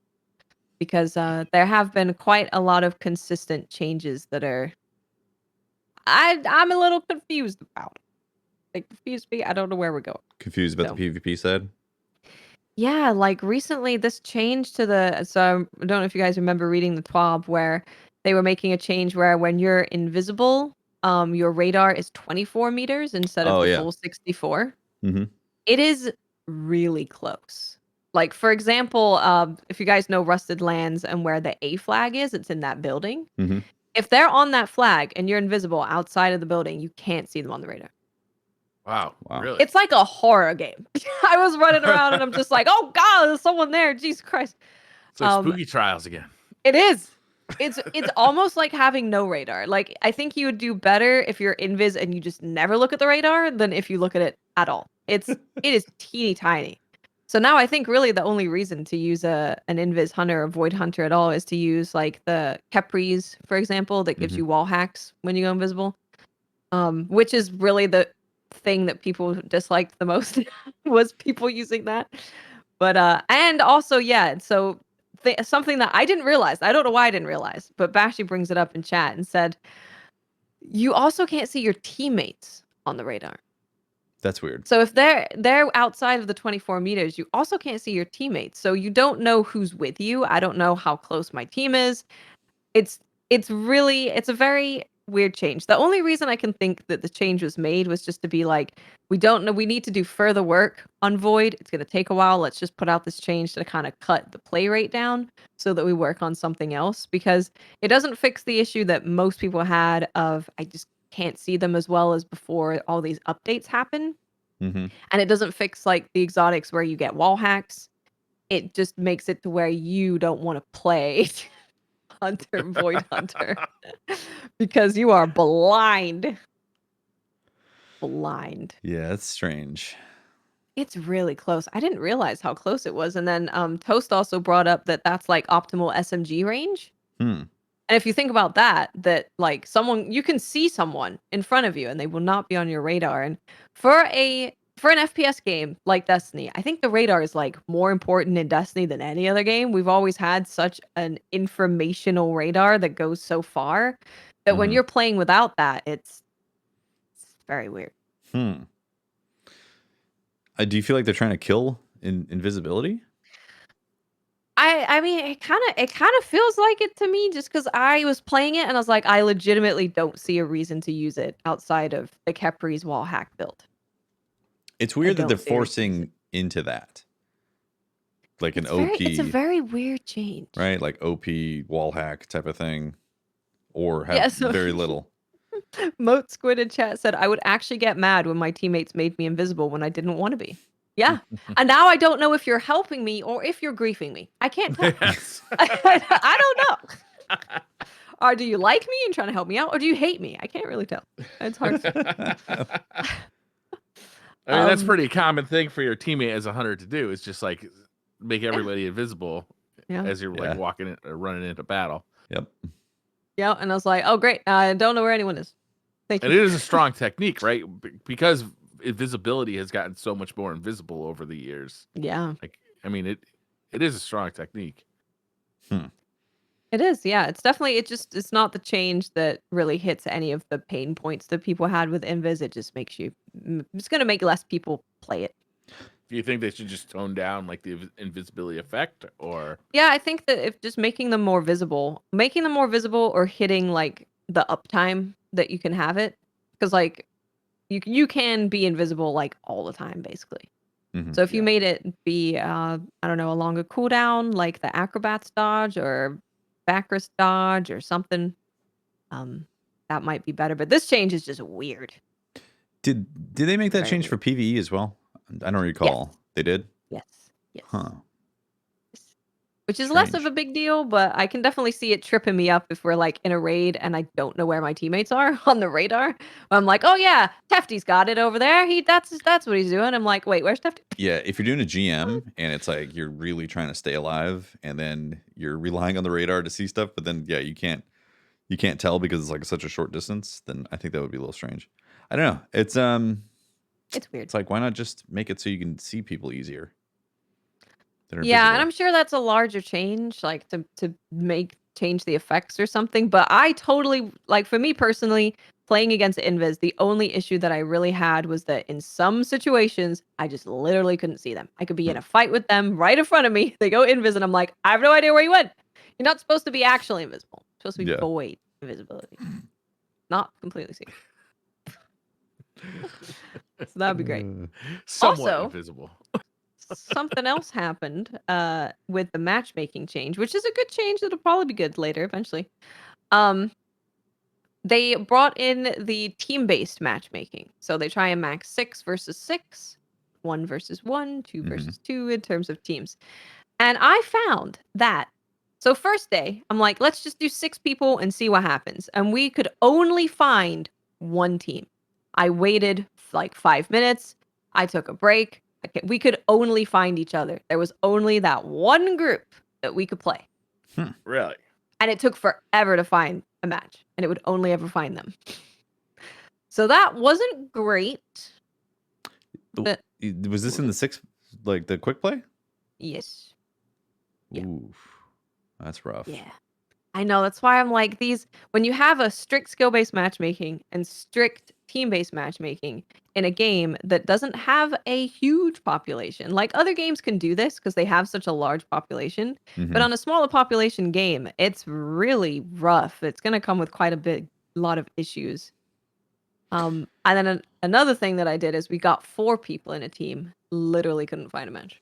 Because there have been quite a lot of consistent changes that are I'm a little confused about. Like, confused me. I don't know where we're going. Confused about the PvP side? Yeah, like recently this change to so I don't know if you guys remember reading the TWAB where they were making a change where when you're invisible, your radar is 24 meters instead of the full 64. It is really close. Like, for example, if you guys know Rusted Lands and where the A flag is, it's in that building. If they're on that flag and you're invisible outside of the building, you can't see them on the radar. Wow. Really? It's like a horror game. I was running around and I'm just like, oh God, there's someone there. Jesus Christ. So spooky trials again. It is. It's almost like having no radar. Like, I think you would do better if you're invis and you just never look at the radar than if you look at it at all. It is teeny tiny. So now I think really the only reason to use an invis hunter or void hunter at all is to use like the Capri's, for example, that gives you wall hacks when you go invisible. Which is really the thing that people disliked the most was people using that. But and also so something that I didn't realize. I don't know why I didn't realize, but Bashi brings it up in chat and said you also can't see your teammates on the radar. That's weird. So if they're outside of the 24 meters, you also can't see your teammates. So you don't know who's with you. I don't know how close my team is. It's a very weird change. The only reason I can think that the change was made was just to be like, we don't know, we need to do further work on Void. It's going to take a while. Let's just put out this change to kind of cut the play rate down so that we work on something else, because it doesn't fix the issue that most people had of I just can't see them as well as before all these updates happen. And it doesn't fix like the exotics where you get wall hacks. It just makes it to where you don't want to play Hunter Void Hunter because you are blind. Yeah, that's strange. It's really close. I didn't realize how close it was. And then Toast also brought up that that's like optimal SMG range. And if you think about that like you can see someone in front of you and they will not be on your radar. And for an FPS game like Destiny, I think the radar is like more important in Destiny than any other game. We've always had such an informational radar that goes so far that when you're playing without that, it's very weird. Do you feel like they're trying to kill invisibility? I mean, it kind of feels like it to me, just because I was playing it and I was like, I legitimately don't see a reason to use it outside of the Capri's wall hack build. It's weird that they're forcing into that, like an OP. It's a very weird change, right? Like OP wall hack type of thing, or have very little. Moat Squid in chat said, I would actually get mad when my teammates made me invisible when I didn't want to be. Yeah. And now I don't know if you're helping me or if you're griefing me. I can't tell. Yes. I don't know. Or do you like me and trying to help me out, or do you hate me? I can't really tell. It's hard. I mean, that's Um, pretty common thing for your teammate as a hunter to do. Is just like make everybody invisible Yeah. as you're like Yeah. walking or running into battle. Yep. Yeah. And I was like, oh, great. I don't know where anyone is. Thank And you. it is a strong technique, right? Because invisibility has gotten so much more invisible over the years. Yeah. Like, I mean, it is a strong technique. It is. Yeah. It's definitely, it's not the change that really hits any of the pain points that people had with Invis. It just makes you, it's going to make less people play it. Do you think they should just tone down like the invisibility effect, or? Yeah, I think that if just making them more visible or hitting like the uptime that you can have it, because like you can be invisible like all the time basically. Mhm. So if you Yeah. made it be I don't know, a longer cooldown like the acrobat's dodge or Bacchus dodge or something, that might be better. But this change is just weird. Did they make that Very change weird. for PvE as well? I don't recall. They did? Yes. Yes. Huh. Which is less of Strange. a big deal, but I can definitely see it tripping me up if we're like in a raid and I don't know where my teammates are on the radar. I'm like, oh yeah, Tefty's got it over there. That's what he's doing. I'm like, wait, where's Tefty? Yeah, if you're doing a GM and it's like you're really trying to stay alive and then you're relying on the radar to see stuff, but then yeah, you can't tell because it's like such a short distance, then I think that would be a little strange. I don't know. It's weird. it's like why not just make it so you can see people easier? That are Yeah, and invisible? I'm sure that's a larger change, like to change the effects or something. But I totally like, for me personally, playing against Invis, the only issue that I really had was that in some situations, I just literally couldn't see them. I could be in a fight with them right in front of me. They go Invis, and I'm like, I have no idea where you went. You're not supposed to be actually invisible. You're supposed to be Yeah. void invisibility, not completely see. So that would be great. Somewhat Also- invisible. Something else happened with the matchmaking change, which is a good change that'll probably be good later eventually. They brought in the team-based matchmaking. So they try and max 6 versus 6, 1 versus 1, 2 versus 2 in terms of teams. And I found that, so first day, I'm like, let's just do 6 people and see what happens. And we could only find one team. I waited like 5 minutes. I took a break. We could only find each other. There was only that one group that we could play. Really? And it took forever to find a match. And it would only ever find them. So that wasn't great. But Was this in the 6, like the quick play? yes. Yeah. Oof. That's rough. Yeah. I know. That's why I'm like, when you have a strict skill-based matchmaking and strict team-based matchmaking in a game that doesn't have a huge population, like other games can do this because they have such a large population, but on a smaller population game, it's really rough. It's going to come with quite a lot of issues. And then another thing that I did is we got 4 people in a team. Literally couldn't find a match.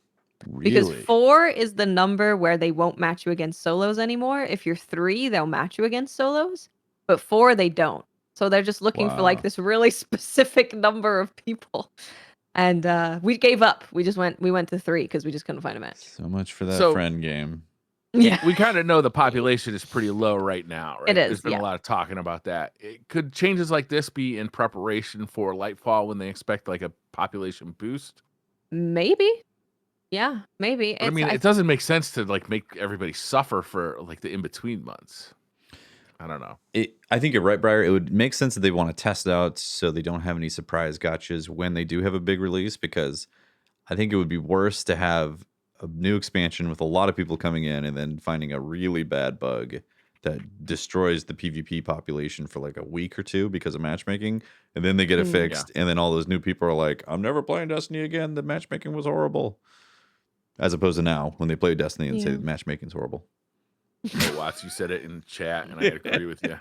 Because Really? 4 is the number where they won't match you against solos anymore. If you're 3, they'll match you against solos, but 4 they don't. So they're just looking for like Wow. this really specific number of people. And we gave up. We went to 3 because we just couldn't find a match. So much for that So- friend game. Yeah. We kind of know the population is pretty low right now, right? It is, There's been yeah. a lot of talking about that. Could changes like this be in preparation for Lightfall when they expect like a population boost? Maybe. Yeah, maybe. But I mean, it doesn't make sense to like make everybody suffer for like the in-between months. I don't know. I think you're right, Briar. It would make sense that they want to test it out so they don't have any surprise gotchas when they do have a big release, because I think it would be worse to have a new expansion with a lot of people coming in and then finding a really bad bug that destroys the PvP population for like a week or 2 because of matchmaking, and then they get it fixed, and then all those new people are like, I'm never playing Destiny again. The matchmaking was horrible. As opposed to now, when they play Destiny and say Yeah. the matchmaking's horrible. Oh, Watts, you said it in chat, and I agree with you.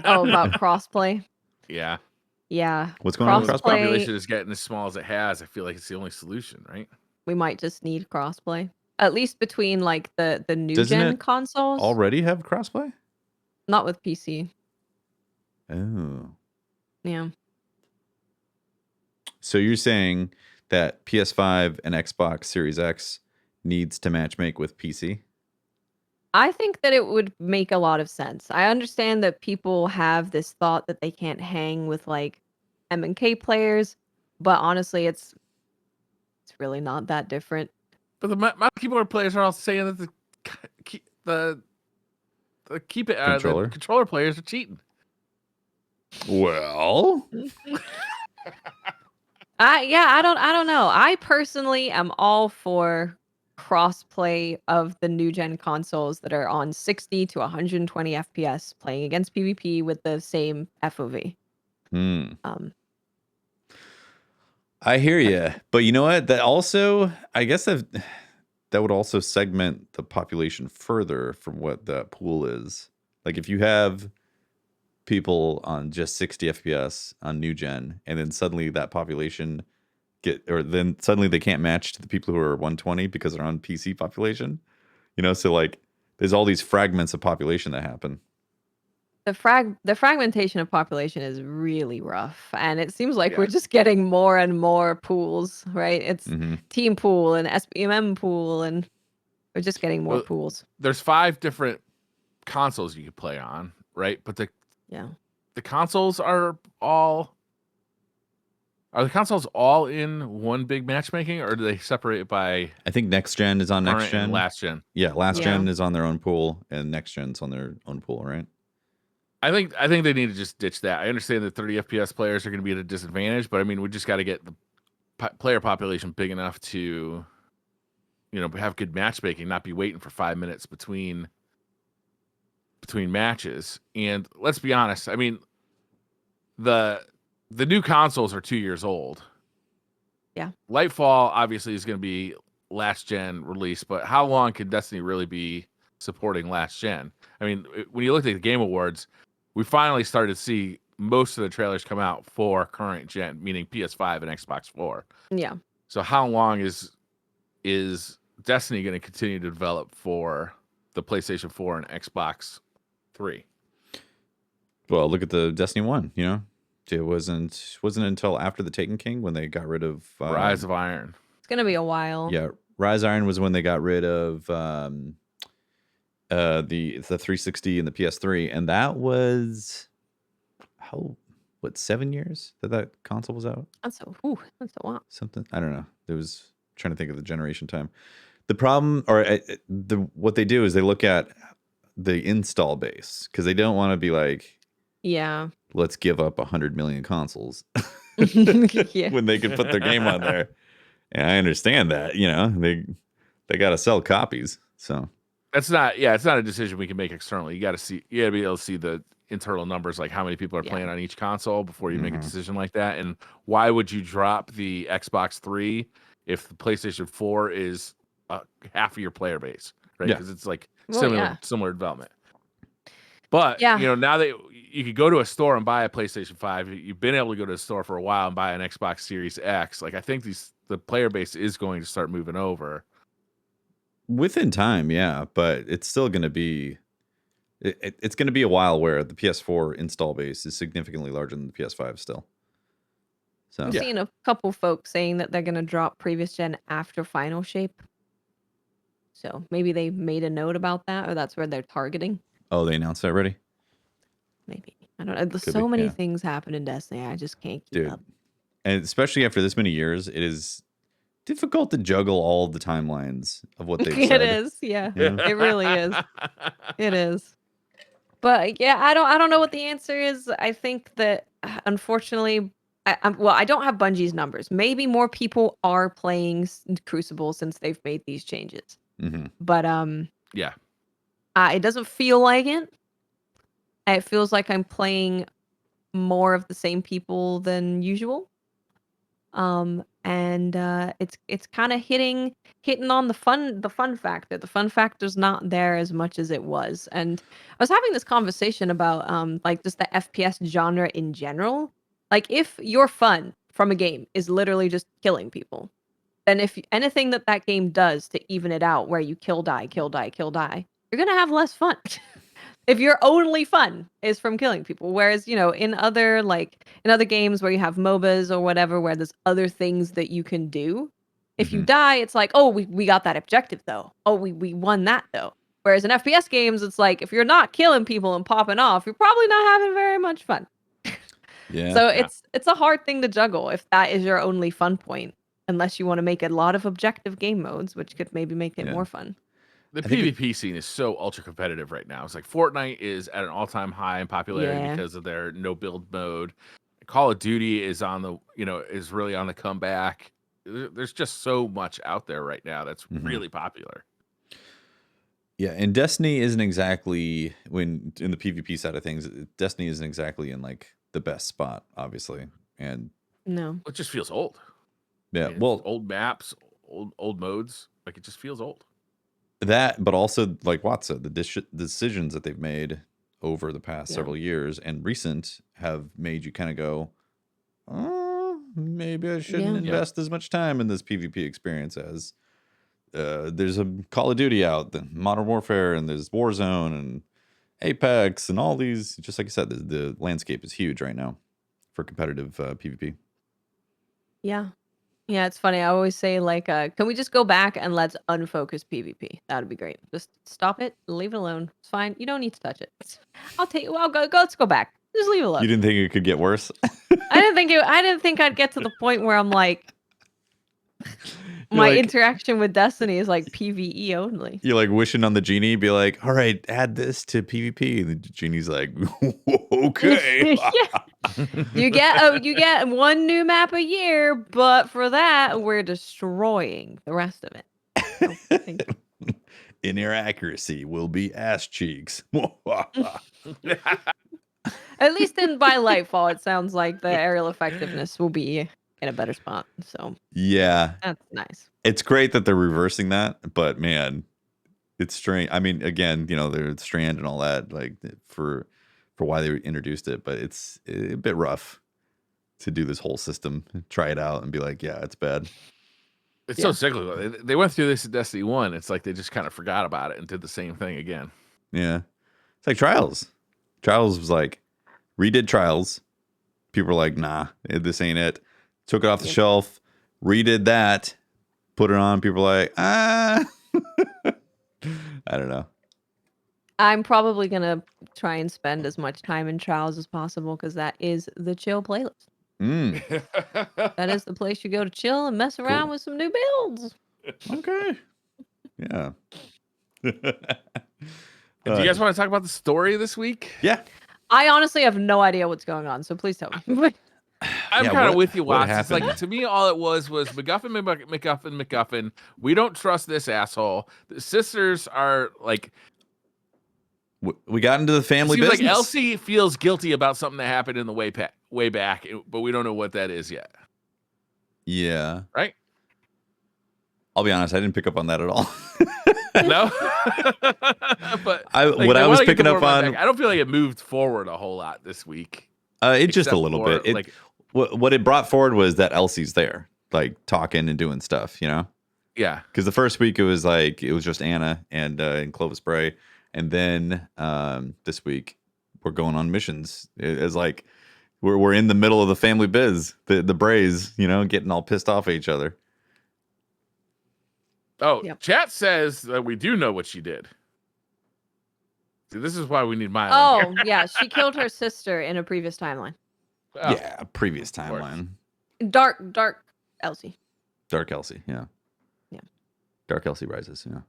Oh, about crossplay. Yeah. Yeah. What's going on with When the crossplay? population is getting as small as it has, I feel like it's the only solution, right? We might just need crossplay. At least between like the new Doesn't gen it consoles. Already have crossplay? Not with PC. Oh. Yeah. So you're saying that PS5 and Xbox Series X needs to matchmake with PC? I think that it would make a lot of sense. I understand that people have this thought that they can't hang with like M&K players, but honestly, it's really not that different. But my keyboard players are all saying that the controller players are cheating. Well, I don't know. I personally am all for crossplay of the new gen consoles that are on 60 to 120 FPS playing against PvP with the same FOV. I hear you, but you know what? That also, I guess that would also segment the population further from what that pool is. Like if you have people on just 60 FPS on new gen, and then suddenly that population then suddenly they can't match to the people who are 120 because they're on PC population. So like there's all these fragments of population that happen. The fragmentation of population is really rough, and it seems like we're just getting more and more pools, right? It's team pool and SBMM pool, and we're just getting more pools. There's 5 different consoles you could play on, right? But the consoles are the consoles all in one big matchmaking, or do they separate by? I think next gen is on next gen, and last gen. Yeah, last gen is on their own pool, and next gen's on their own pool, right? I think they need to just ditch that. I understand that 30 FPS players are going to be at a disadvantage, but I mean, we just got to get the player population big enough to, have good matchmaking, not be waiting for 5 minutes between matches. And let's be honest, I mean, the new consoles are 2 years old. Yeah. Lightfall obviously is going to be last gen release, but how long can Destiny really be supporting last gen? I mean, when you look at the Game Awards, we finally started to see most of the trailers come out for current gen, meaning PS5 and Xbox 4. Yeah. So how long is Destiny going to continue to develop for the PlayStation 4 and Xbox 3? Well, look at the Destiny 1, It wasn't until after the Taken King when they got rid of Rise of Iron. It's going to be a while. Yeah, Rise of Iron was when they got rid of the 360 and the PS3, and that was 7 years that console was out? That's a while. Something, I don't know. It was trying to think of the generation time. The problem, or what they do is they look at the install base, because they don't want to be like, let's give up 100 million consoles when they can put their game on there. And I understand that, they got to sell copies. So it's not a decision we can make externally. You got to be able to see the internal numbers, like how many people are playing on each console before you make a decision like that. And why would you drop the Xbox 3 if the PlayStation 4 is half of your player base, right? Because it's like similar development. But now that you could go to a store and buy a PlayStation 5, you've been able to go to a store for a while and buy an Xbox Series X. Like I think the player base is going to start moving over within time, but it's still going to be it's going to be a while where the PS4 install base is significantly larger than the PS5 still. So I've seen a couple folks saying that they're going to drop previous gen after Final Shape. So maybe they made a note about that, or that's where they're targeting. Oh, they announced that already? Maybe. I don't know. There's so many things happen in Destiny. I just can't keep up. And especially after this many years, it is difficult to juggle all the timelines of what they've said. It is, yeah. It really is. It is. But I don't know what the answer is. I think that unfortunately, I don't have Bungie's numbers. Maybe more people are playing Crucible since they've made these changes. But it doesn't feel like it. It feels like I'm playing more of the same people than usual. And it's kind of hitting on the fun factor. The fun factor's not there as much as it was. And I was having this conversation about like just the FPS genre in general. Like if your fun from a game is literally just killing people, then if anything that game does to even it out, where you kill, die, you're gonna have less fun. If your only fun is from killing people, whereas in other games where you have MOBAs or whatever, where there's other things that you can do, if you die, it's like, oh, we got that objective though. Oh, we won that though. Whereas in FPS games, it's like if you're not killing people and popping off, you're probably not having very much fun. Yeah. So it's a hard thing to juggle if that is your only fun point, unless you want to make a lot of objective game modes, which could maybe make it more fun. The PvP scene is so ultra competitive right now. It's like Fortnite is at an all-time high in popularity because of their no build mode. Call of Duty is on the is really on the comeback. There's just so much out there right now that's really popular. Yeah, and Destiny isn't exactly in the PvP side of things. Destiny isn't exactly in like the best spot, obviously, and no, it just feels old. Yeah, I mean, well, old maps, old modes, like it just feels old. That, but also like Watt said, the decisions that they've made over the past several years and recent have made you kind of go, oh, maybe I shouldn't invest as much time in this PvP experience as there's a Call of Duty out, the Modern Warfare, and there's Warzone and Apex and all these. Just like I said, the landscape is huge right now for competitive PvP. Yeah. Yeah, it's funny. I always say, like, can we just go back and let's unfocus PvP? That would be great. Just stop it, leave it alone. It's fine. You don't need to touch it. I'll go. Let's go back. Just leave it alone. You didn't think it could get worse? I didn't think I'd get to the point where I'm like, my interaction with Destiny is like PvE only. You're like wishing on the genie, be like, all right, add this to PvP. And the genie's like, okay. You get one new map a year, but for that, we're destroying the rest of it. In-air accuracy will be ass cheeks. At least by Lightfall, it sounds like the aerial effectiveness will be in a better spot. So yeah, that's nice. It's great that they're reversing that, but man, it's strange. I mean, again, they're Strand and all that, like for why they introduced it, but it's a bit rough to do this whole system, try it out, and be like, yeah, it's bad. It's so cyclical. They went through this at Destiny 1. It's like they just kind of forgot about it and did the same thing again. Yeah, it's like Trials. Trials was like redid Trials. People were like, nah, this ain't it. Took it off the shelf, redid that, put it on. People were like, I don't know. I'm probably going to try and spend as much time in Trials as possible because that is the chill playlist. That is the place you go to chill and mess around with some new builds. Okay. Yeah. Do you guys want to talk about the story this week? Yeah. I honestly have no idea what's going on, so please tell me. I'm kind of with you, Watts. It's like, to me, all it was MacGuffin. We don't trust this asshole. The sisters are like... We got into the family business. Like Elsie feels guilty about something that happened in the way back, but we don't know what that is yet. Yeah. Right? I'll be honest, I didn't pick up on that at all. No? But what I was picking up on... I don't feel like it moved forward a whole lot this week. It just a little bit. What it brought forward was that Elsie's there, like talking and doing stuff, Yeah. Because the first week it was just Anna and Clovis Bray. And then this week we're going on missions. It's like we're in the middle of the family biz, the Brays, getting all pissed off at each other. Oh, Chat says that we do know what she did. See, this is why we need Milo. Oh, yeah. She killed her sister in a previous timeline. Oh. Yeah, previous timeline. Dark Elsie. Dark Elsie, yeah. Yeah. Dark Elsie Rises, yeah.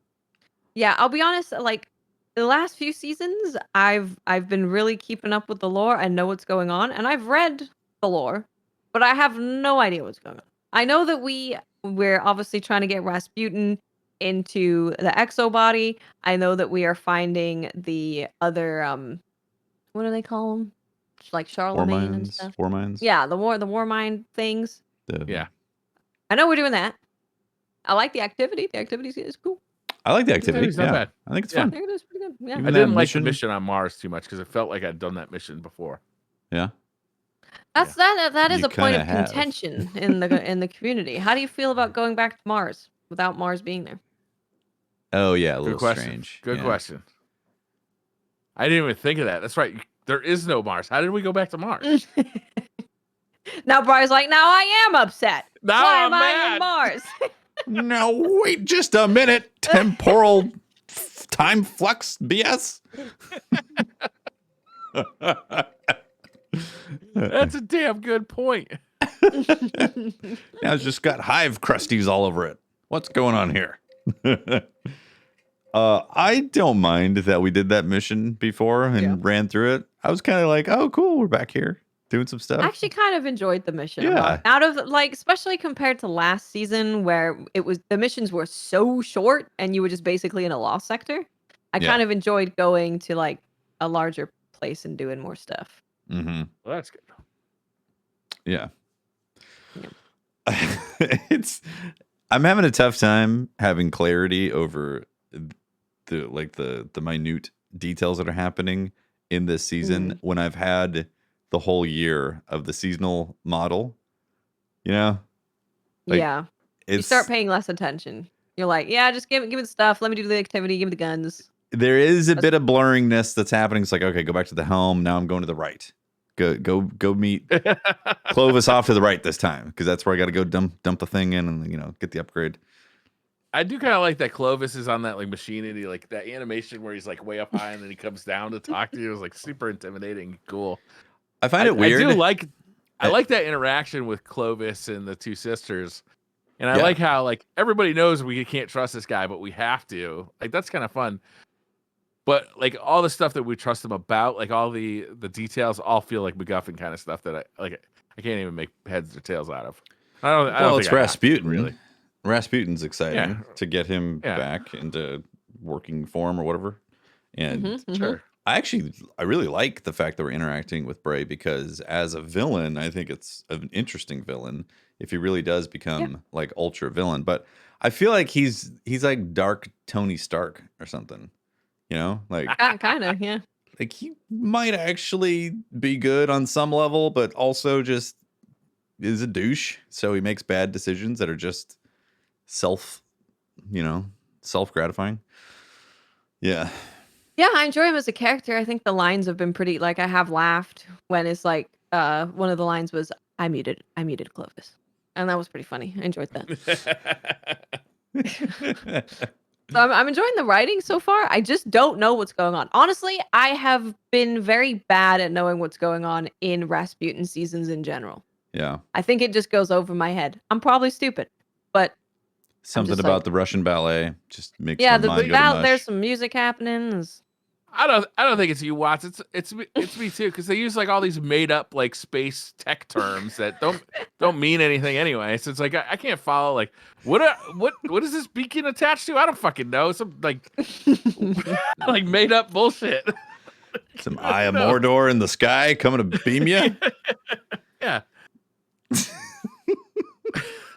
Yeah, I'll be honest, like the last few seasons, I've been really keeping up with the lore. I know what's going on, and I've read the lore, but I have no idea what's going on. I know that we're obviously trying to get Rasputin into the exo body. I know that we are finding the other what do they call them? Like Charlemagne and stuff. War mines. Yeah, the war mine things. Yeah. I know we're doing that. I like the activity. The activity is cool. I like the activity. It's not bad. I think it's fun. I think it is pretty good. Yeah. I didn't like the mission on Mars too much because it felt like I'd done that mission before. Yeah. That is a point of contention in the community. How do you feel about going back to Mars without Mars being there? Oh yeah, a little question. strange. Good question. I didn't even think of that. That's right. There is no Mars. How did we go back to Mars? Now Briar's like, now I am upset. Now Why I'm am I mad. in Mars? No, wait just a minute. Temporal time flux BS. That's a damn good point. Now it's just got hive crusties all over it. What's going on here? I don't mind that we did that mission before and ran through it. I was kind of like, oh, cool, we're back here doing some stuff. I actually kind of enjoyed the mission. Yeah. Out of like, especially compared to last season where the missions were so short and you were just basically in a lost sector. I kind of enjoyed going to like a larger place and doing more stuff. Mm-hmm. Well, that's good. Yeah. I'm having a tough time having clarity over the minute details that are happening in this season when I've had the whole year of the seasonal model. You know? Like, you start paying less attention. You're like, yeah, just give me the stuff. Let me do the activity. Give me the guns. There is a bit of blurringness that's happening. It's like, okay, go back to the helm. Now I'm going to the right. Go meet Clovis off to the right this time, because that's where I got to go dump the thing in and get the upgrade. I do kind of like that Clovis is on that like machine, and he like that animation where he's like way up high and then he comes down to talk to you. It was like super intimidating, cool. I find it weird. I like that interaction with Clovis and the two sisters, and I like how like everybody knows we can't trust this guy, but we have to. Like that's kind of fun. But like all the stuff that we trust him about, like all the details, all feel like MacGuffin kind of stuff that I can't even make heads or tails out of. I don't it's think Rasputin. Really. Rasputin's exciting to get him back into working form or whatever. And Sure. I really like the fact that we're interacting with Bray, because as a villain, I think it's an interesting villain if he really does become like ultra villain. But I feel like he's like dark Tony Stark or something. Like kind of, yeah. Like he might actually be good on some level, but also just is a douche. So he makes bad decisions that are just self-gratifying. Yeah. Yeah, I enjoy him as a character. I think the lines have been pretty, like, I have laughed when it's like, one of the lines was, I muted Clovis. And that was pretty funny. I enjoyed that. So I'm enjoying the writing so far. I just don't know what's going on. Honestly, I have been very bad at knowing what's going on in Rasputin seasons in general. Yeah. I think it just goes over my head. I'm probably stupid, but something about the Russian ballet just makes my mind go to mush. There's some music happening. I don't think it's you, Watts. It's me too, because they use like all these made up like space tech terms that don't mean anything anyway. So it's like I can't follow like what is this beacon attached to? I don't fucking know. Some like like made up bullshit. Some Eye of Mordor in the sky coming to beam you. Yeah.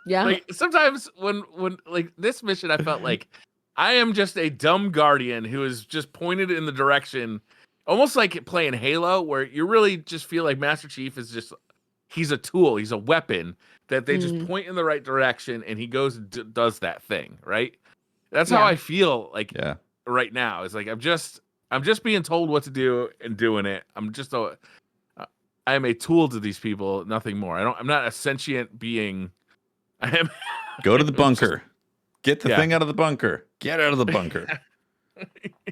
Yeah. Like sometimes when like this mission, I felt like I am just a dumb guardian who is just pointed in the direction, almost like playing Halo, where you really just feel like Master Chief is he's a tool, he's a weapon that they just point in the right direction and he goes and does that thing, right? That's how I feel like right now. It's like I'm just being told what to do and doing it. I am a tool to these people, nothing more. I'm not a sentient being. I am. Go to the bunker. Get the thing out of the bunker. Get out of the bunker.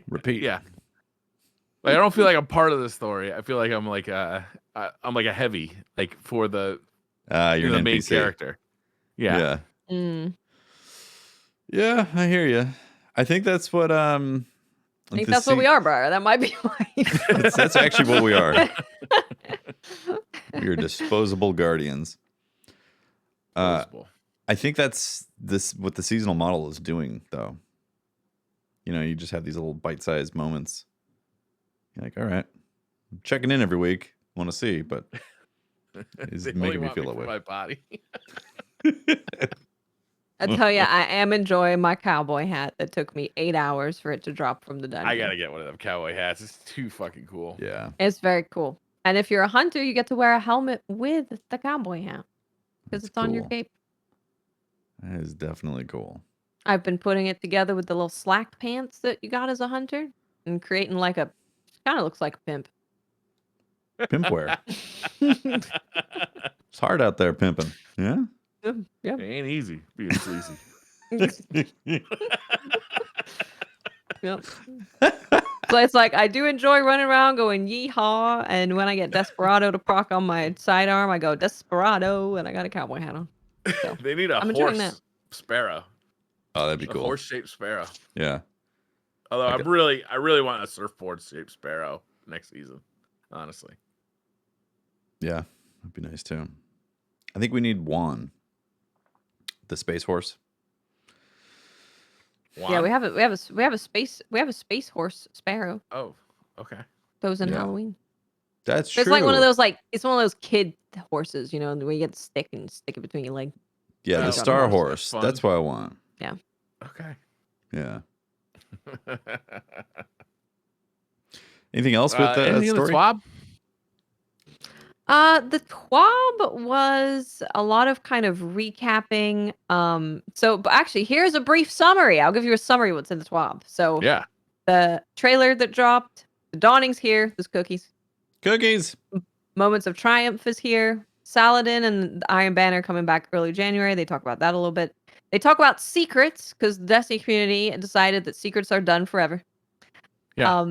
Repeat. Yeah. Like, I don't feel like I'm part of the story. I feel like I'm like a heavy, like for the you're the an main NPC. character. Yeah. Yeah, I hear you. I think that's what I think that's what we are, Briar. That might be why. that's actually what we are. We are disposable guardians. I think that's what the seasonal model is doing, though. You just have these little bite-sized moments. You're like, all right, I'm checking in every week. Want to see, but it's making me feel that way. My body. I tell you, I am enjoying my cowboy hat that took me 8 hours for it to drop from the dungeon. I gotta get one of them cowboy hats. It's too fucking cool. Yeah. It's very cool. And if you're a hunter, you get to wear a helmet with the cowboy hat because it's on your cape. That is definitely cool. I've been putting it together with the little slack pants that you got as a hunter and creating like kind kind of looks like a pimp. Pimpware. It's hard out there pimping. Yeah. Yeah. It ain't easy being sleazy. Yep. So it's like I do enjoy running around going yeehaw, and when I get Desperado to proc on my sidearm, I go Desperado, and I got a cowboy hat on. So They need a I'm enjoying that. horse sparrow. Oh, that'd be A cool. horse-shaped sparrow. Yeah. Although Like I really want a surfboard-shaped sparrow next season. Honestly. Yeah. That'd be nice too. I think we need Juan, the space horse. Yeah, we have a space horse sparrow. Oh, okay. Those in Yeah. Halloween. That's true. It's like one of those it's one of those kid horses, you know, where you get the stick and stick it between your leg. Yeah, Oh, the that's star fun. horse. That's what I want. Okay. Yeah. Anything else with the anything in the story? swab? The TWAB was a lot of kind of recapping. But actually, here's a brief summary. I'll give you a summary of what's in the TWAB. So Yeah. the trailer that dropped, the dawning's here. There's cookies. Cookies. Moments of Triumph is here. Saladin and the Iron Banner coming back early January. They talk about that a little bit. They talk about secrets because the Destiny community decided that secrets are done forever. Yeah.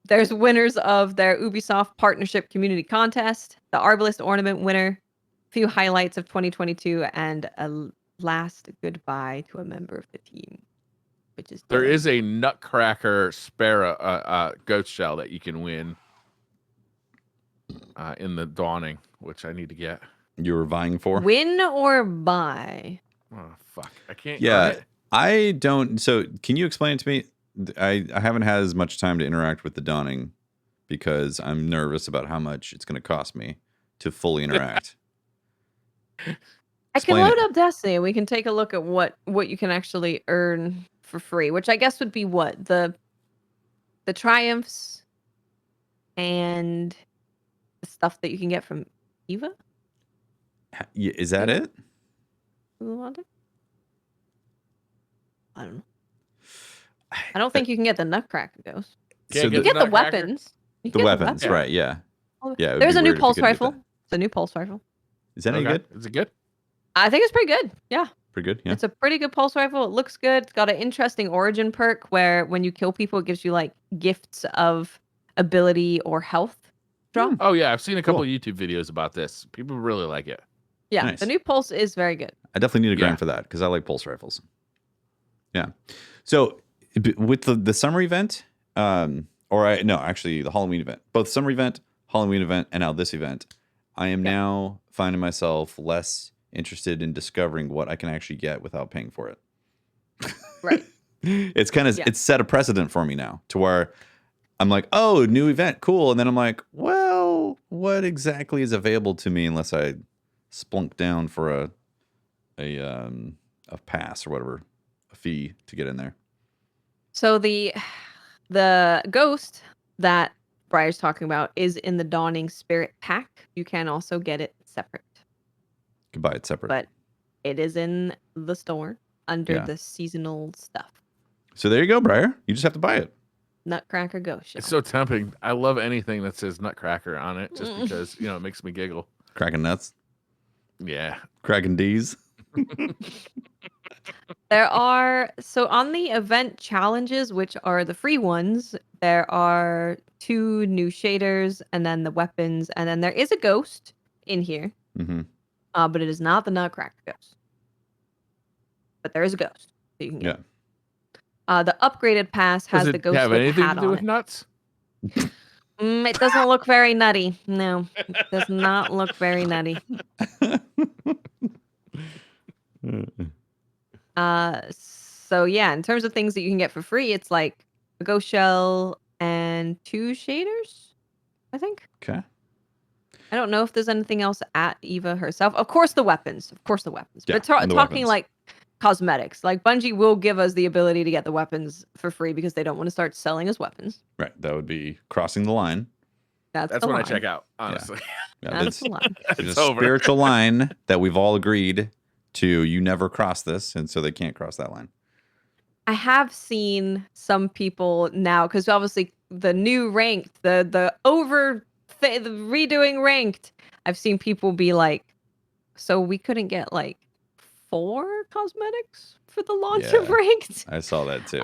There's winners of their Ubisoft Partnership Community Contest, the Arbalist Ornament winner, a few highlights of 2022, and a last goodbye to a member of the team, which is There Dylan. is a Nutcracker Sparrow ghost shell that you can win in the Dawning, which I need to get. You were vying for? Win or buy. Oh, fuck. I can't. Yeah. I don't. So can you explain it to me? I haven't had as much time to interact with the Dawning because I'm nervous about how much it's going to cost me to fully interact. I can Explain load it. up Destiny. We can take a look at what you can actually earn for free, which I guess would be what the triumphs and the stuff that you can get from Eva. Is that it? I don't know. I don't think you can get the Nutcracker ghost. So You get get the Nutcracker? weapons. You the get weapons, weapons. right? Yeah. Yeah. it would There's be a new weird if you pulse couldn't get rifle. that. It's a new pulse rifle. Is that any good? Is it good? I think it's pretty good. Yeah. Pretty good. Yeah. It's a pretty good pulse rifle. It looks good. It's got an interesting origin perk where when you kill people, it gives you like gifts of ability or health drop. Oh, yeah. I've seen a couple Cool. YouTube videos about this. People really like it. Yeah. Nice. The new pulse is very good. I definitely need to grind Yeah. for that because I like pulse rifles. Yeah. So with the summer event, actually the Halloween event, both summer event, Halloween event, and now this event, I am now finding myself less interested in discovering what I can actually get without paying for it. Right. It's kind of it's set a precedent for me now to where I'm like, oh, new event, cool, and then I'm like, well, what exactly is available to me unless I splunk down for a pass or whatever, a fee to get in there. So the ghost that Briar's talking about is in the Dawning Spirit pack. You can also get it separate. You can buy it separate. But it is in the store under Yeah. the seasonal stuff. So there you go, Briar. You just have to buy it. Nutcracker Ghost Shell. It's so tempting. I love anything that says Nutcracker on it just because, it makes me giggle. Cracking nuts, Yeah. cracking D's. There are, so on the event challenges, which are the free ones, there are 2 new shaders and then the weapons. And then there is a ghost in here, Mm-hmm. but it is not the Nutcracker Ghost. But there is a ghost that you can get. The upgraded pass has Does the it ghost have with anything hat to do on with it. nuts? It doesn't look very nutty. No, it does not look very nutty. So yeah, in terms of things that you can get for free, it's like a ghost shell and 2 shaders, I think. Okay. I don't know if there's anything else at Eva herself. Of course, the weapons. Yeah, But and the talking weapons. like cosmetics, like Bungie will give us the ability to get the weapons for free because they don't want to start selling us weapons. Right. That would be crossing the line. That's That's the when line. I check out, honestly. Yeah, That's that's the line. there's It's a over. spiritual line that we've all agreed to. You never cross this, and so they can't cross that line. I have seen some people now, because obviously the new ranked, the redoing ranked. I've seen people be like, so we couldn't get like 4 cosmetics for the launch of Yeah. ranked. I saw that too.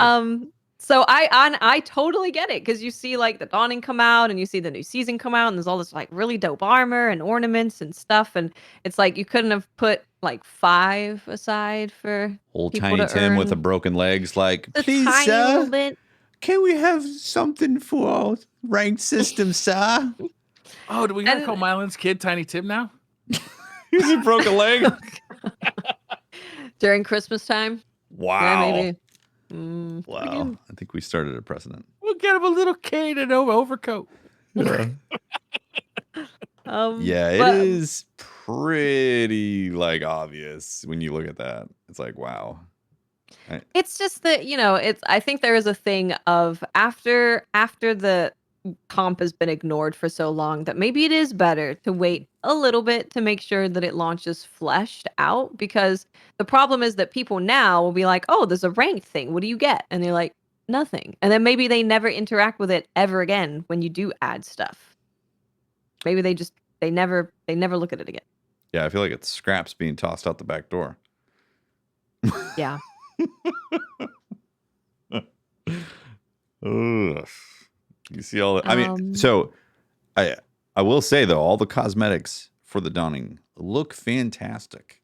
So I totally get it, because you see like the Dawning come out and you see the new season come out and there's all this like really dope armor and ornaments and stuff, and it's like you couldn't have put like 5 aside for Old people Tiny to Tim with the earn broken legs, like, a please, tiny little sir, bit. can we have something for our ranked system, sir? Oh, do we gotta And- call Mylan's kid Tiny Tim now? He's a broken leg. During Christmas time. Wow. Yeah, maybe. Wow. I think we started a precedent. We'll get him a little cane and overcoat. Yeah. Yeah, it but- is pretty like obvious when you look at that. It's like, wow. It's just that, it's I think there is a thing of after the comp has been ignored for so long that maybe it is better to wait a little bit to make sure that it launches fleshed out, because the problem is that people now will be like, "Oh, there's a ranked thing. What do you get?" And they're like, "Nothing." And then maybe they never interact with it ever again when you do add stuff. Maybe they never look at it again. Yeah, I feel like it's scraps being tossed out the back door. Yeah. Ugh. You see all that? I mean, so I will say though, all the cosmetics for the Dawning look fantastic.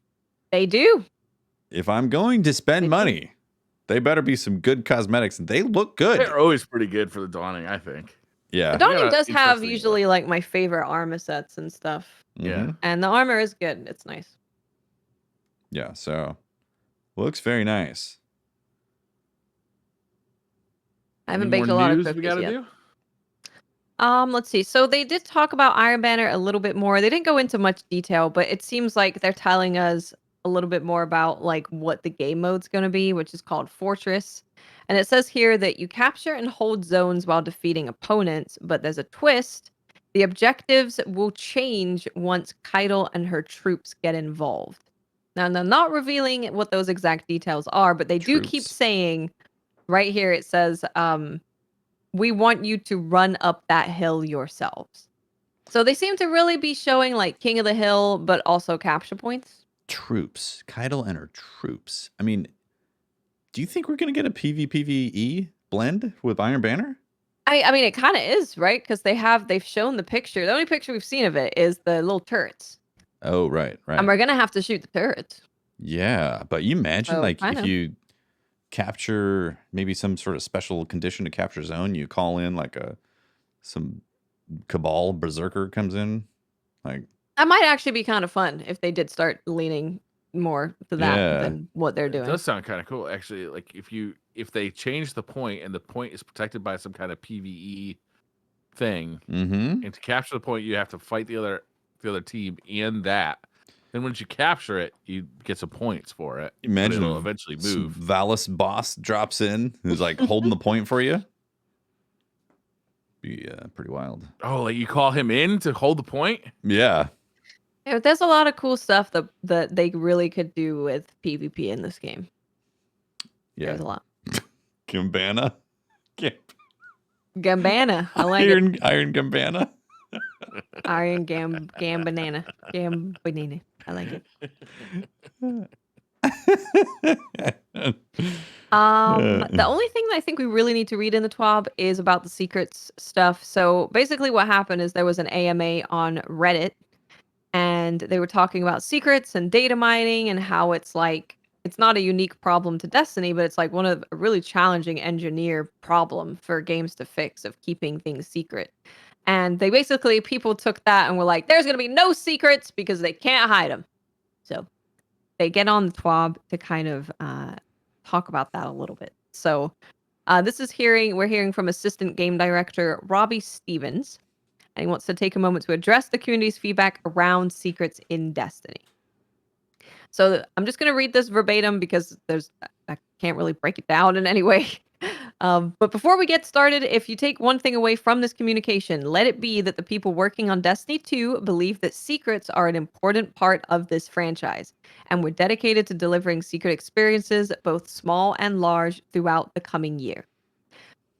They do. If I'm going to spend money, they better be some good cosmetics, and they look good. They're always pretty good for the Dawning, I think. Yeah. The Dawning Yeah, does have interesting, usually like my favorite armor sets and stuff. Yeah. Mhm. And the armor is good. It's nice. Yeah. So looks very nice. I haven't Any baked more a lot of news we cookies gotta yet. do? Let's see. So they did talk about Iron Banner a little bit more. They didn't go into much detail, but it seems like they're telling us a little bit more about like what the game mode's going to be, which is called Fortress. And it says here that you capture and hold zones while defeating opponents, but there's a twist. The objectives will change once Keitel and her troops get involved. Now, they're not revealing what those exact details are, but they do keep Troops. saying right here, it says, we want you to run up that hill yourselves. So they seem to really be showing like King of the Hill, but also capture points. Troops. Keitel and her troops. I mean, do you think we're going to get a PvPvE blend with Iron Banner? I mean, it kind of is, right? Because they've shown the picture. The only picture we've seen of it is the little turrets. Oh, right. And we're going to have to shoot the turrets. Yeah, but you imagine So, like I if know. you capture maybe some sort of special condition to capture zone, you call in like some Cabal berserker comes in, like That might actually be kind of fun if they did start leaning more to that Yeah. than what they're It doing. does sound kind of cool, actually. Like if they change the point and the point is protected by some kind of PvE thing, mm-hmm. and to capture the point, you have to fight the other team in that. Then once you capture it, you get some points for it. but Imagine it'll eventually some move. Valis boss drops in who's like holding the point for you. Be pretty wild. Oh, like you call him in to hold the point? Yeah. Yeah, there's a lot of cool stuff that they really could do with PvP in this game. Yeah. There's a lot. Gambana. Gambana. I like it. Iron Gambana. Iron Gambanana. Gambanana. I like it. The only thing that I think we really need to read in the TWAB is about the secrets stuff. So basically what happened is there was an AMA on Reddit, and they were talking about secrets and data mining and how it's like, it's not a unique problem to Destiny, but it's like one of a really challenging engineer problem for games to fix of keeping things secret. And they basically, people took that and were like, there's going to be no secrets because they can't hide them. So they get on the TWAB to kind of talk about that a little bit. So we're hearing from assistant game director Robbie Stevens, and he wants to take a moment to address the community's feedback around secrets in Destiny. So I'm just going to read this verbatim because I can't really break it down in any way. But before we get started, if you take one thing away from this communication, let it be that the people working on Destiny 2 believe that secrets are an important part of this franchise, and we're dedicated to delivering secret experiences, both small and large, throughout the coming year.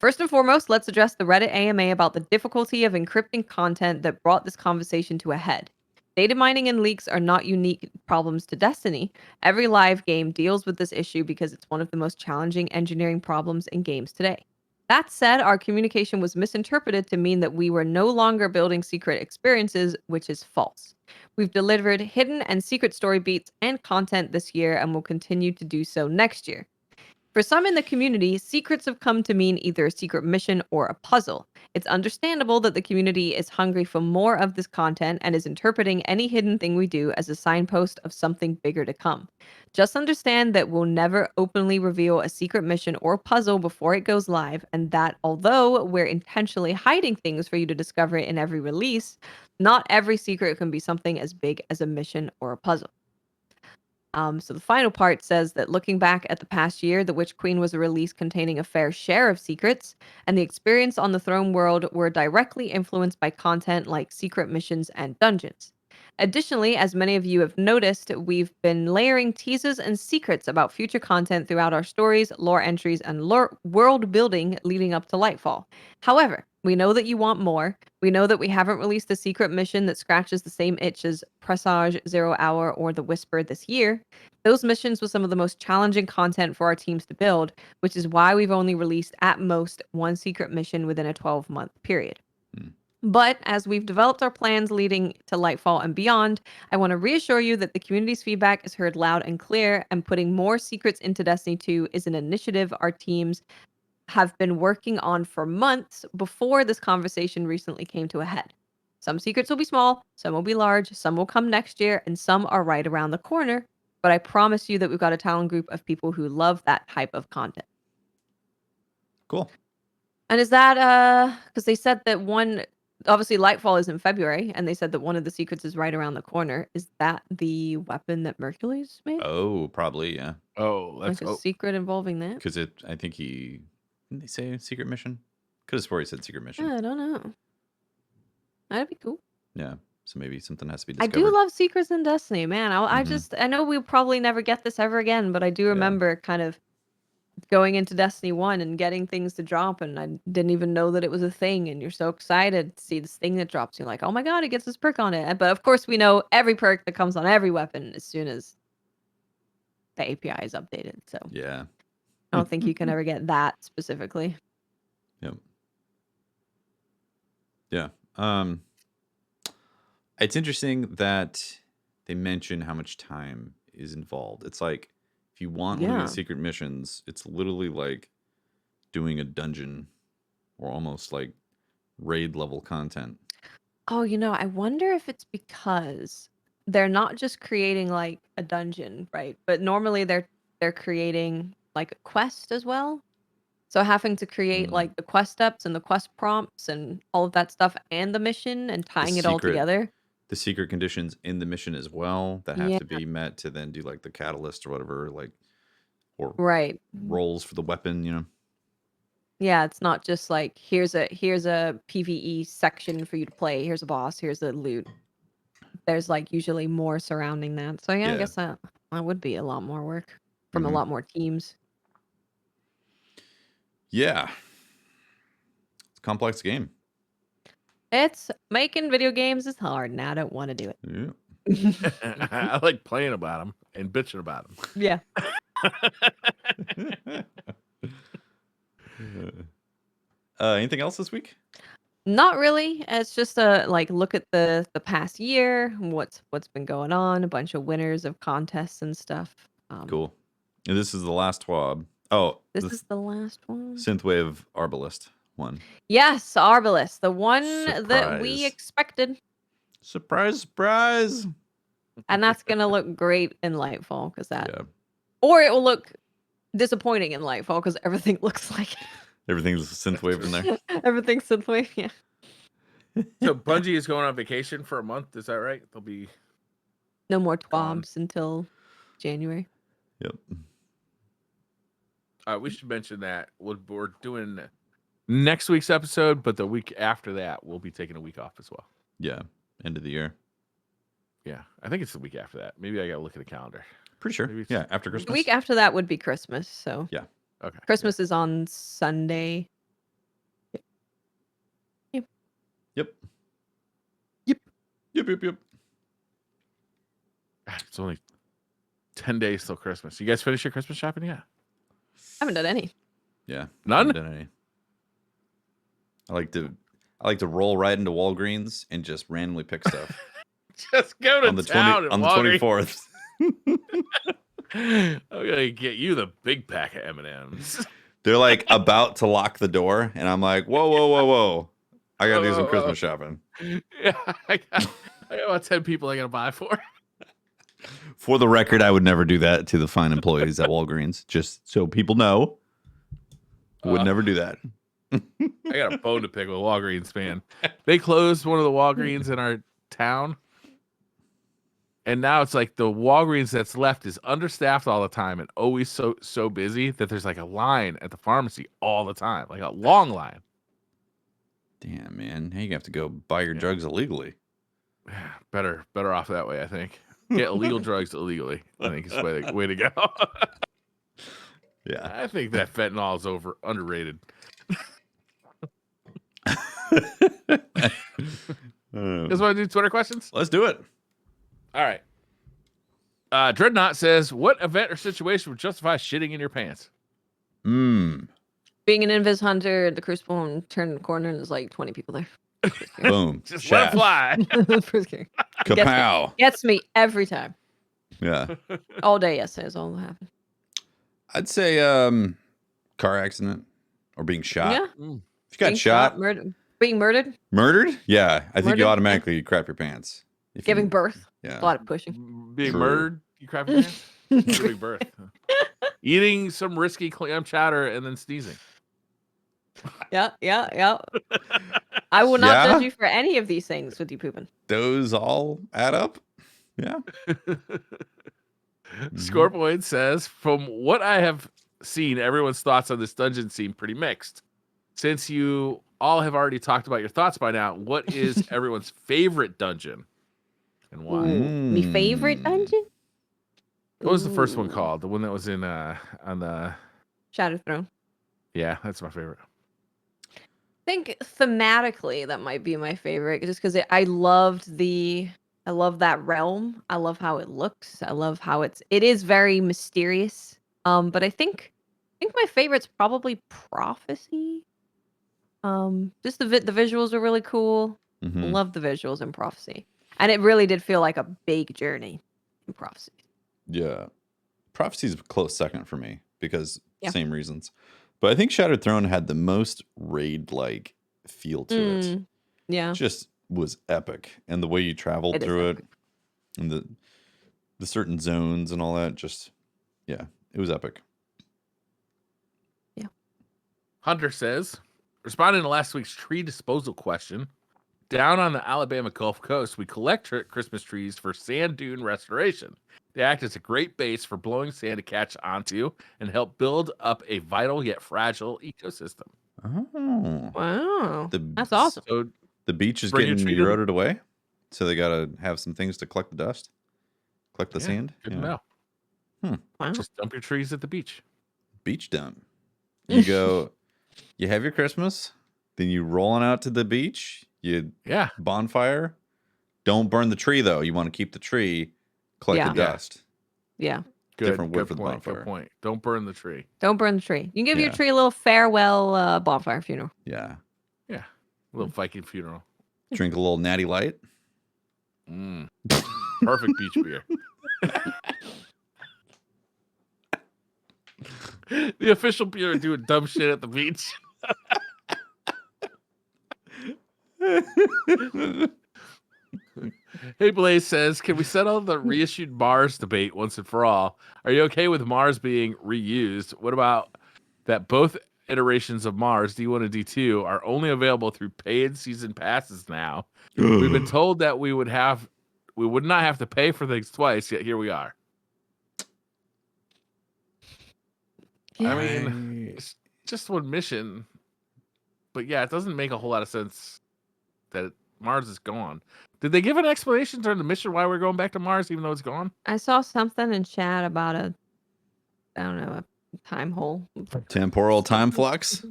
First and foremost, let's address the Reddit AMA about the difficulty of encrypting content that brought this conversation to a head. Data mining and leaks are not unique problems to Destiny. Every live game deals with this issue because it's one of the most challenging engineering problems in games today. That said, our communication was misinterpreted to mean that we were no longer building secret experiences, which is false. We've delivered hidden and secret story beats and content this year and will continue to do so next year. For some in the community, secrets have come to mean either a secret mission or a puzzle. It's understandable that the community is hungry for more of this content and is interpreting any hidden thing we do as a signpost of something bigger to come. Just understand that we'll never openly reveal a secret mission or puzzle before it goes live, and that although we're intentionally hiding things for you to discover in every release, not every secret can be something as big as a mission or a puzzle. So the final part says that looking back at the past year, The Witch Queen was a release containing a fair share of secrets, and the experience on the throne world were directly influenced by content like secret missions and dungeons. Additionally, as many of you have noticed, we've been layering teasers and secrets about future content throughout our stories, lore entries, and world building leading up to Lightfall. However, we know that you want more. We know that we haven't released a secret mission that scratches the same itch as Presage, Zero Hour, or The Whisper this year. Those missions were some of the most challenging content for our teams to build, which is why we've only released at most one secret mission within a 12-month period. But as we've developed our plans leading to Lightfall and beyond, I want to reassure you that the community's feedback is heard loud and clear, and putting more secrets into Destiny 2 is an initiative our teams have been working on for months before this conversation recently came to a head. Some secrets will be small, some will be large, some will come next year, and some are right around the corner. But I promise you that we've got a talent group of people who love that type of content. Cool. And is that because they said that obviously Lightfall is in February, and they said that one of the secrets is right around the corner. Is that the weapon that Mercury's made? Oh, probably, yeah. Oh, Like a secret involving that? Because I think didn't they say secret mission? Could have swore he said secret mission. I don't know. That'd be cool. Yeah. So maybe something has to be I discovered. do love secrets in Destiny, man. I know we'll probably never get this ever again, but I do remember kind of going into Destiny 1 and getting things to drop, and I didn't even know that it was a thing, and you're so excited to see this thing that drops. You're like, oh my god, it gets this perk on it. But of course, we know every perk that comes on every weapon as soon as the API is updated. So Yeah. I don't think you can ever get that specifically. Yep. Yeah. It's interesting that they mention how much time is involved. It's like if you want one of these secret missions, it's literally like doing a dungeon or almost like raid level content. Oh, I wonder if it's because they're not just creating like a dungeon, right? But normally they're creating like a quest as well. So having to create like the quest steps and the quest prompts and all of that stuff and the mission and tying it all together. The secret conditions in the mission as well that have Yeah. to be met to then do like the catalyst or whatever, like or Right. rolls for the weapon, Yeah, it's not just like here's a PvE section for you to play. Here's a boss. Here's the loot. There's like usually more surrounding that. So yeah, I guess that would be a lot more work from a lot more teams. Yeah. It's a complex game. It's making video games is hard, and I don't want to do it. Yeah. I like playing about them and bitching about them. Yeah. Anything else this week? Not really. It's just a look at the past year, what's been going on, a bunch of winners of contests and stuff. Cool. And this is the last TWAB. Oh, this is the last one. Synthwave Arbalist one. Yes, Arbalist, the one that we expected. Surprise! And that's gonna look great in Lightfall because or it will look disappointing in Lightfall because everything looks like it. Everything's synthwave in there. Everything's synthwave, yeah. So Bungie is going on vacation for a month. Is that right? They'll be no more TWABs until January. Yep. We should mention that we're doing next week's episode, but the week after that, we'll be taking a week off as well. Yeah, end of the year. Yeah, I think it's the week after that. Maybe I gotta look at the calendar. Pretty sure. Yeah, after Christmas. The week after that would be Christmas. So yeah, okay. Christmas is on Sunday. Yep. Yep. Yep. Yep. Yep. God, it's only 10 days till Christmas. You guys finish your Christmas shopping yet? I haven't done any. Yeah. None? Haven't done any. I like to roll right into Walgreens and just randomly pick stuff Just go to on the town on the Walgreens. 24th. I'm gonna get you the big pack of M&Ms. They're like about to lock the door, and I'm like, whoa, whoa, whoa, whoa! I gotta do some Whoa. Christmas shopping. Yeah, I got about 10 people I gotta buy for. For the record, I would never do that to the fine employees at Walgreens. Just so people know, would never do that. I got a bone to pick with Walgreens, man. They closed one of the Walgreens in our town. And now it's like the Walgreens that's left is understaffed all the time and always so busy that there's like a line at the pharmacy all the time, like a long line. Damn, man. Now you have to go buy your drugs illegally. Better off that way, I think. Get illegal drugs illegally. I think is the way to go. Yeah. I think that fentanyl is underrated. You guys want to do Twitter questions? Let's do it. All right. Dreadnought says, what event or situation would justify shitting in your pants? Mmm. Being an invis hunter at the Crucible and turning the corner and there's like 20 people there. Boom. Just let it fly. First scary. Kapow. Gets me every time. Yeah. All day yesterday is all that happened. I'd say car accident or being shot. Yeah. If you got Being shot, being murdered, murdered? Yeah. I think Murdered, you yeah. automatically crap your pants. If giving you, birth. Yeah. A lot of pushing. Being True. murdered, you crap your pants? Giving birth. Eating some risky clam chowder and then sneezing. Yeah. I will not Yeah? judge you for any of these things with you pooping. Those all add up. Yeah. Scorpoid says, from what I have seen, everyone's thoughts on this dungeon seem pretty mixed. Since you all have already talked about your thoughts by now, what is everyone's favorite dungeon and why? Me favorite dungeon? What was the first one Ooh. called? The one that was in on the Shattered Throne. Yeah, that's my favorite. I think thematically that might be my favorite, just because I love that realm. I love how it looks. I love how it is very mysterious. But I think my favorite's probably Prophecy. Just the visuals are really cool. Mhm. Love the visuals in Prophecy, and it really did feel like a big journey in Prophecy. Yeah. Prophecy's a close second for me because Yeah. same reasons. But I think Shattered Throne had the most raid-like feel to it. Yeah, Just was epic. And the way you traveled It is through epic. it and the certain zones and all that, just yeah, it was epic. Hunter says, responding to last week's tree disposal question, down on the Alabama Gulf Coast, we collect Christmas trees for sand dune restoration. They act as a great base for blowing sand to catch onto and help build up a vital yet fragile ecosystem. Oh. wow, The, that's awesome. So The beach is Bring your getting tree to the- eroded away. So they got to have some things to collect the dust, collect the yeah, sand. good Yeah. to know. Wow. Just dump your trees at the beach. Beach dump. You go, you have your Christmas, then you rolling out to the beach, you Yeah. bonfire. Don't burn the tree though. You want to keep the tree, collect Yeah. the dust. Yeah, Good. Different wood Good for the point. bonfire. Good point. Don't burn the tree. don't burn the tree. You can give your Yeah. tree a little farewell bonfire funeral. Yeah. A little Viking funeral. Drink a little natty light. Perfect beach beer. The official beer doing dumb shit at the beach. Hey, Blaze says, can we settle the reissued Mars debate once and for all? Are you okay with Mars being reused? What about that both iterations of Mars, D1 and D2, are only available through paid season passes now? We've been told that we would not have to pay for things twice, yet here we are. I mean, it's just one mission. But yeah, it doesn't make a whole lot of sense that Mars is gone. Did they give an explanation during the mission why we're going back to Mars, even though it's gone? I saw something in chat about a time hole. Temporal time flux.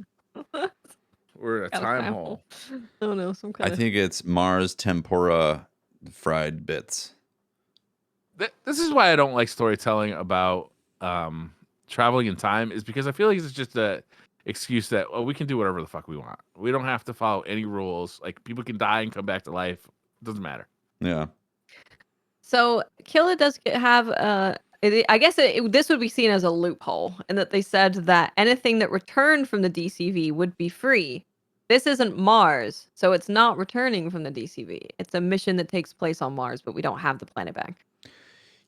We're in a Got a time time hole. Oh no, some kind I of. think it's Mars tempura fried bits. This is why I don't like storytelling about traveling in time, is because I feel like it's just a excuse that we can do whatever the fuck we want. We don't have to follow any rules. Like, people can die and come back to life. It doesn't matter. Yeah. So Killa does have I guess this would be seen as a loophole, in that they said that anything that returned from the DCV would be free. This isn't Mars, so it's not returning from the DCV. It's a mission that takes place on Mars, but we don't have the planet back.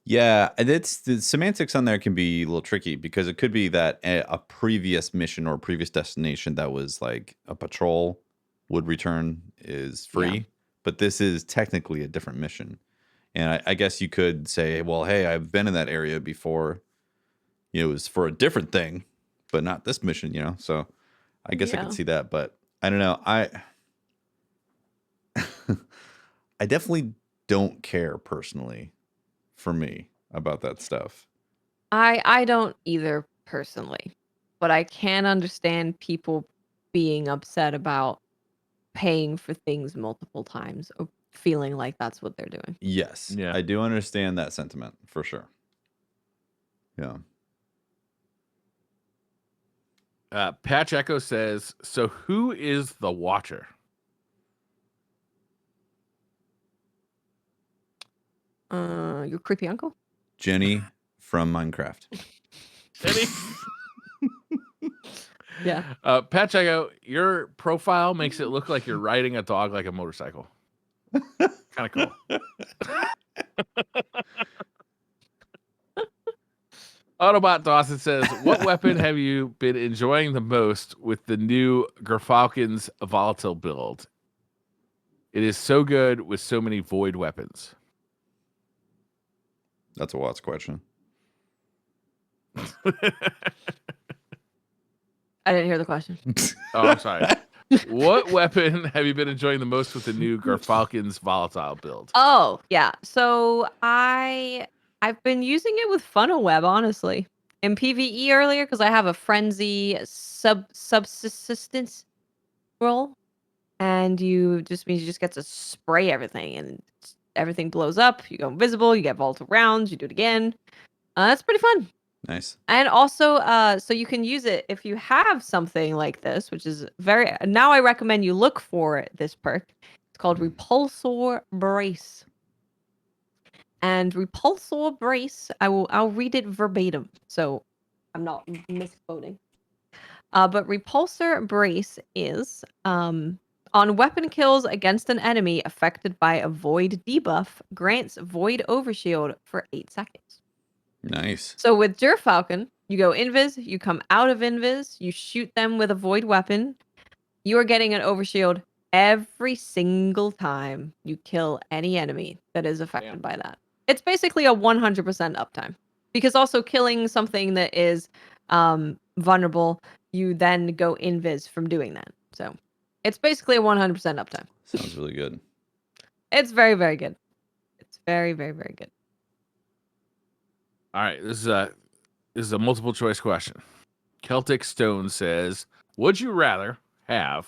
Yeah, and it's the semantics on there can be a little tricky because it could be that a previous mission or previous destination that was like a patrol would return is free, but this is technically a different mission. And I guess you could say, well, hey, I've been in that area before. It was for a different thing, but not this mission, So I guess I could see that, but I don't know. I definitely don't care personally, for me, about that stuff. I don't either personally, but I can understand people being upset about paying for things multiple times or feeling like that's what they're doing. Yes, Yeah. I do understand that sentiment for sure. Yeah. Patch Echo says, so who is the Watcher? Your creepy uncle? Jenny from Minecraft. Jenny? Yeah. Patch Echo, your profile makes it look like you're riding a dog like a motorcycle. Kind of cool. Autobot Dawson says, what weapon have you been enjoying the most with the new Gerfalcon's volatile build? It is so good with so many void weapons. That's a Watts question. I didn't hear the question. Oh, I'm sorry. What weapon have you been enjoying the most with the new Gerfalcon's volatile build? Oh, yeah. So I've been using it with Funnel Web, honestly. In PvE earlier, because I have a frenzy subsistence roll. And you just get to spray everything, and everything blows up. You go invisible, you get volatile rounds, you do it again. That's pretty fun. Nice. And also, so you can use it if you have something like this, which is now I recommend you look for this perk. It's called Repulsor Brace. And Repulsor Brace, I'll read it verbatim, so I'm not misquoting. But Repulsor Brace is on weapon kills against an enemy affected by a void debuff, grants void overshield for 8 seconds. Nice. So with Gerfalcon, you go invis, you come out of invis, you shoot them with a void weapon. You are getting an overshield every single time you kill any enemy that is affected by that. It's basically a 100% uptime. Because also killing something that is vulnerable, you then go invis from doing that. So it's basically a 100% uptime. Sounds really good. It's very, very good. It's very, very, very good. All right, this is a multiple choice question. Celtic Stone says, would you rather have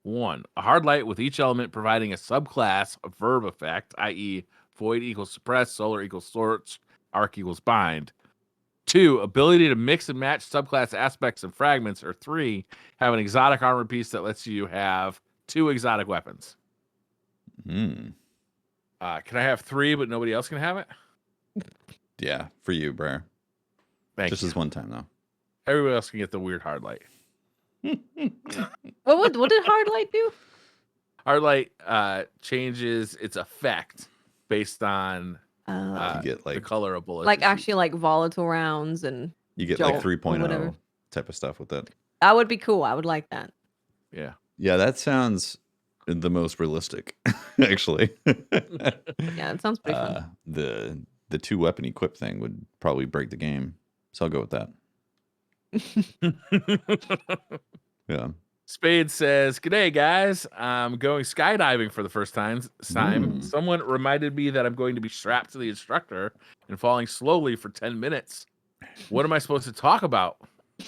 1, a hard light with each element providing a subclass verb effect, i.e. void equals suppress, solar equals torch, arc equals bind. 2, ability to mix and match subclass aspects and fragments. Or 3, have an exotic armor piece that lets you have 2 exotic weapons. Mm. Can I have 3, but nobody else can have it? Yeah, for you, Brer. Thank Just you. this one time, though. Everybody else can get the weird hard light. What did hard light do? Hard light changes its effect based on you get the color of bullets. like actually like volatile rounds, and you get jolt like or 3.0 whatever. type of stuff with it. That would be cool. I would like that. Yeah. Yeah, that sounds the most realistic, actually. Yeah, it sounds pretty fun. The 2 weapon equip thing would probably break the game, so I'll go with that. Yeah. Spade says, "G'day, guys. I'm going skydiving for the first time. Someone reminded me that I'm going to be strapped to the instructor and falling slowly for 10 minutes. What am I supposed to talk about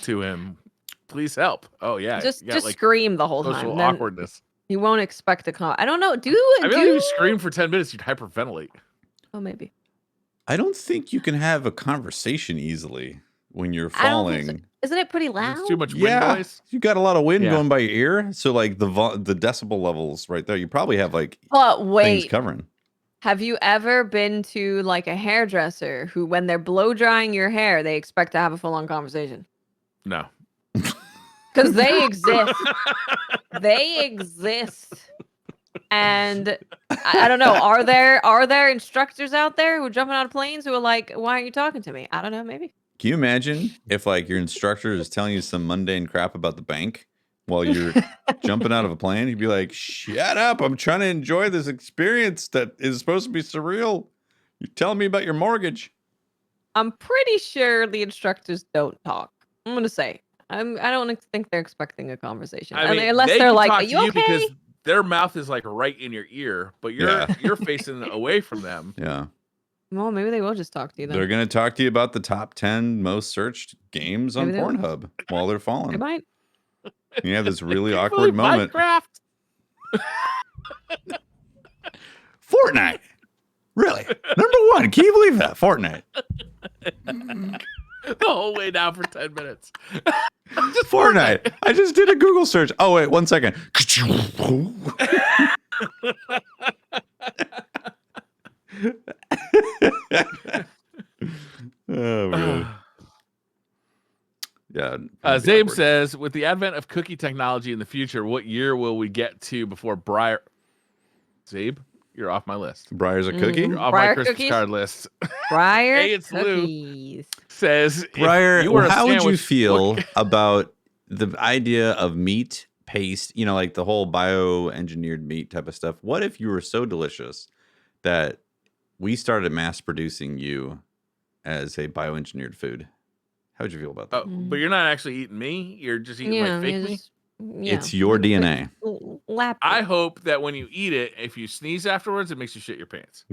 to him? please help. Oh yeah, Just you got, like, scream the whole social time. Then awkwardness. you won't expect a call. I don't know. I feel like if Do you scream for 10 minutes, you'd hyperventilate. oh maybe. I don't think you can have a conversation easily when you're I don't think so. falling. Isn't it pretty loud? It's too much wind Yeah, noise. you got a lot of wind Yeah. going by your ear, so like the decibel levels right there, you probably have like But things wait, covering. have you ever been to like a hairdresser who, when they're blow drying your hair, they expect to have a full on conversation? No. Because they exist. They exist. And I don't know. Are there instructors out there who are jumping out of planes who are like, why aren't you talking to me? I don't know. Maybe. Can you imagine if like your instructor is telling you some mundane crap about the bank while you're jumping out of a plane? You'd be like, shut up. I'm trying to enjoy this experience that is supposed to be surreal. You're telling me about your mortgage. I'm pretty sure the instructors don't talk. I'm going to say. I don't think they're expecting a conversation. I mean, unless they they're can like, talk are to you okay? because their mouth is like right in your ear, but you're facing away from them. Yeah. Well, maybe they will just talk to you then. They're going to talk to you about the top 10 most searched games on Maybe they will. Pornhub while they're They falling. might. You have this really Can you awkward believe moment. Minecraft? Fortnite. Really? Number one. Can you believe that? Fortnite. The whole way down for 10 minutes. Just Fortnite. I just did a Google search. Oh, wait, 1 second. Oh, man. Yeah. Zabe says, with the advent of cookie technology in the future, what year will we get to before Briar? Zabe, you're off my list. Briar's a cookie? You're off Briar my Christmas cookies? card list. Briar Hey, it's Lou. cookies. Says, Briar, if you were a how would you sandwich, feel what- about the idea of meat paste, like the whole bioengineered meat type of stuff? What if you were so delicious that we started mass producing you as a bioengineered food? How would you feel about that? Oh, but you're not actually eating me. You're just eating like fake me. It's your DNA. Lap. I hope that when you eat it, if you sneeze afterwards, it makes you shit your pants.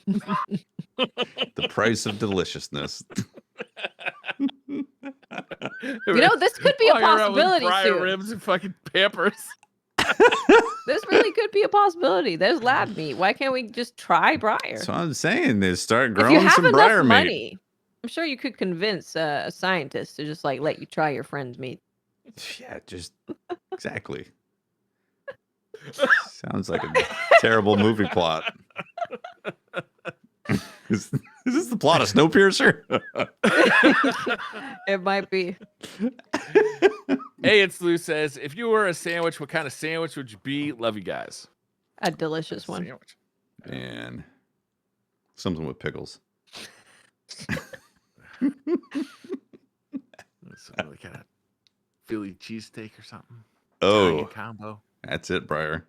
The price of deliciousness. You know, this could be a Walking around with possibility Briar soon. ribs and fucking Pampers. This really could be a possibility. There's lab meat. Why can't we just try Briar? So I'm saying they start If you growing have some enough briar meat. money, I'm sure you could convince a scientist to just like let you try your friend's meat. Yeah, just exactly. Sounds like a terrible movie plot. Is this the plot of Snowpiercer? It might be. Hey, it's Lou says, if you were a sandwich, what kind of sandwich would you be? Love you guys. A delicious one. Sandwich. And something with pickles. So really kind of Philly cheesesteak or something. Oh, Italian combo. that's it, Briar.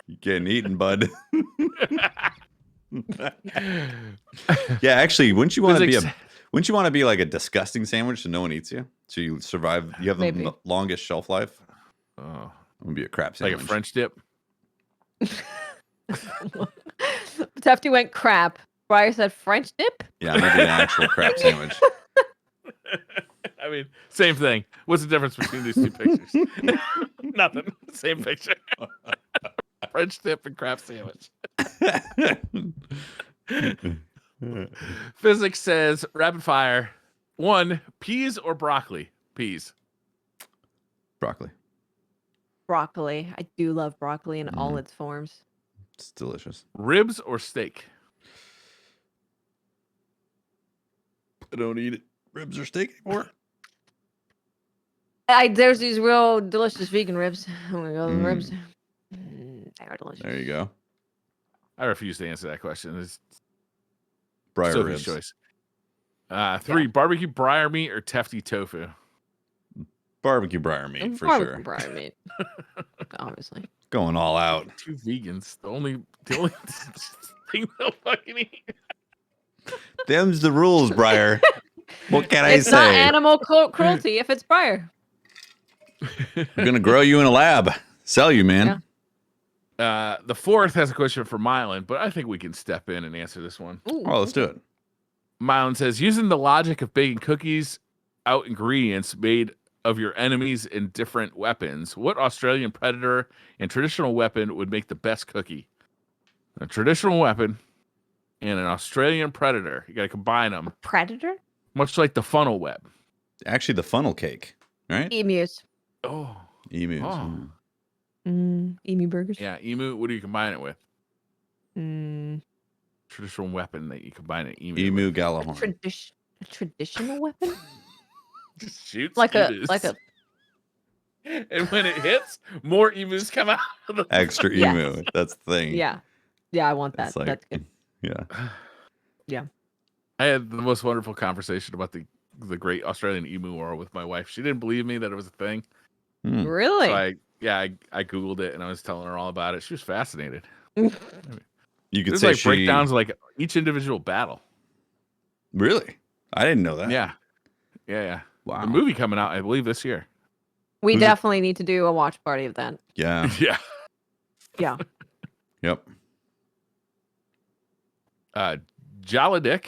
You getting eaten, bud. Yeah, actually, wouldn't you want to be wouldn't you want to be like a disgusting sandwich so no one eats you? So you survive, you have Maybe. the longest shelf life? Oh, I'm gonna be a crap like sandwich. a French dip. Tefty went crap. Briar said French dip. Yeah, I'm gonna be an actual crap sandwich. I mean, same thing. What's the difference between these two pictures? Nothing. Same picture. French dip and crab sandwich. Physics says rapid fire. 1, peas or broccoli? Peas. Broccoli. Broccoli. I do love broccoli in all its forms. It's delicious. Ribs or steak? I don't eat it. Ribs or steak anymore. There's these real delicious vegan ribs. I'm gonna go with ribs. They are delicious. There you go. I refuse to answer that question. It's Briar Sophie's ribs. choice. 3, barbecue briar meat or tefty tofu? Barbecue briar meat And for barbecue sure. Briar meat. Obviously. Going all out. 2 vegans. The only thing they'll fucking eat. Them's the rules, Briar. What can I It's not say? animal cruelty if it's Briar. We're gonna grow you in a lab. Sell you, man. Yeah. The 4th has a question for Mylan, but I think we can step in and answer this one. Ooh, Oh, let's do it. Mylan says, using the logic of baking cookies out ingredients made of your enemies and different weapons. What Australian predator and traditional weapon would make the best cookie? A traditional weapon and an Australian predator. You got to combine them, Predator? much like the funnel web. Actually, the funnel cake, right? Emus. Oh, Emus. Oh. Emu burgers. yeah. Emu. What do you combine it with? Mm, Traditional weapon that you combine an emu. Emu with. a, Gallahorn. a traditional weapon? Just shoots like emus. a And when it hits, more emus come out. Of the Extra Yes. emu. That's the thing. yeah. Yeah, I want that. It's like, That's good. yeah. I had the most wonderful conversation about the great Australian emu war with my wife. She didn't believe me that it was a thing. Hmm. Really? So I Googled it and I was telling her all about it. She was fascinated. You could There's say like she breakdowns of like each individual battle. Really? I didn't know that. Yeah. Wow. The movie coming out, I believe, this year. We Who's it? definitely need to do a watch party of that. Yeah. Yeah. Yeah. Yep. Joladick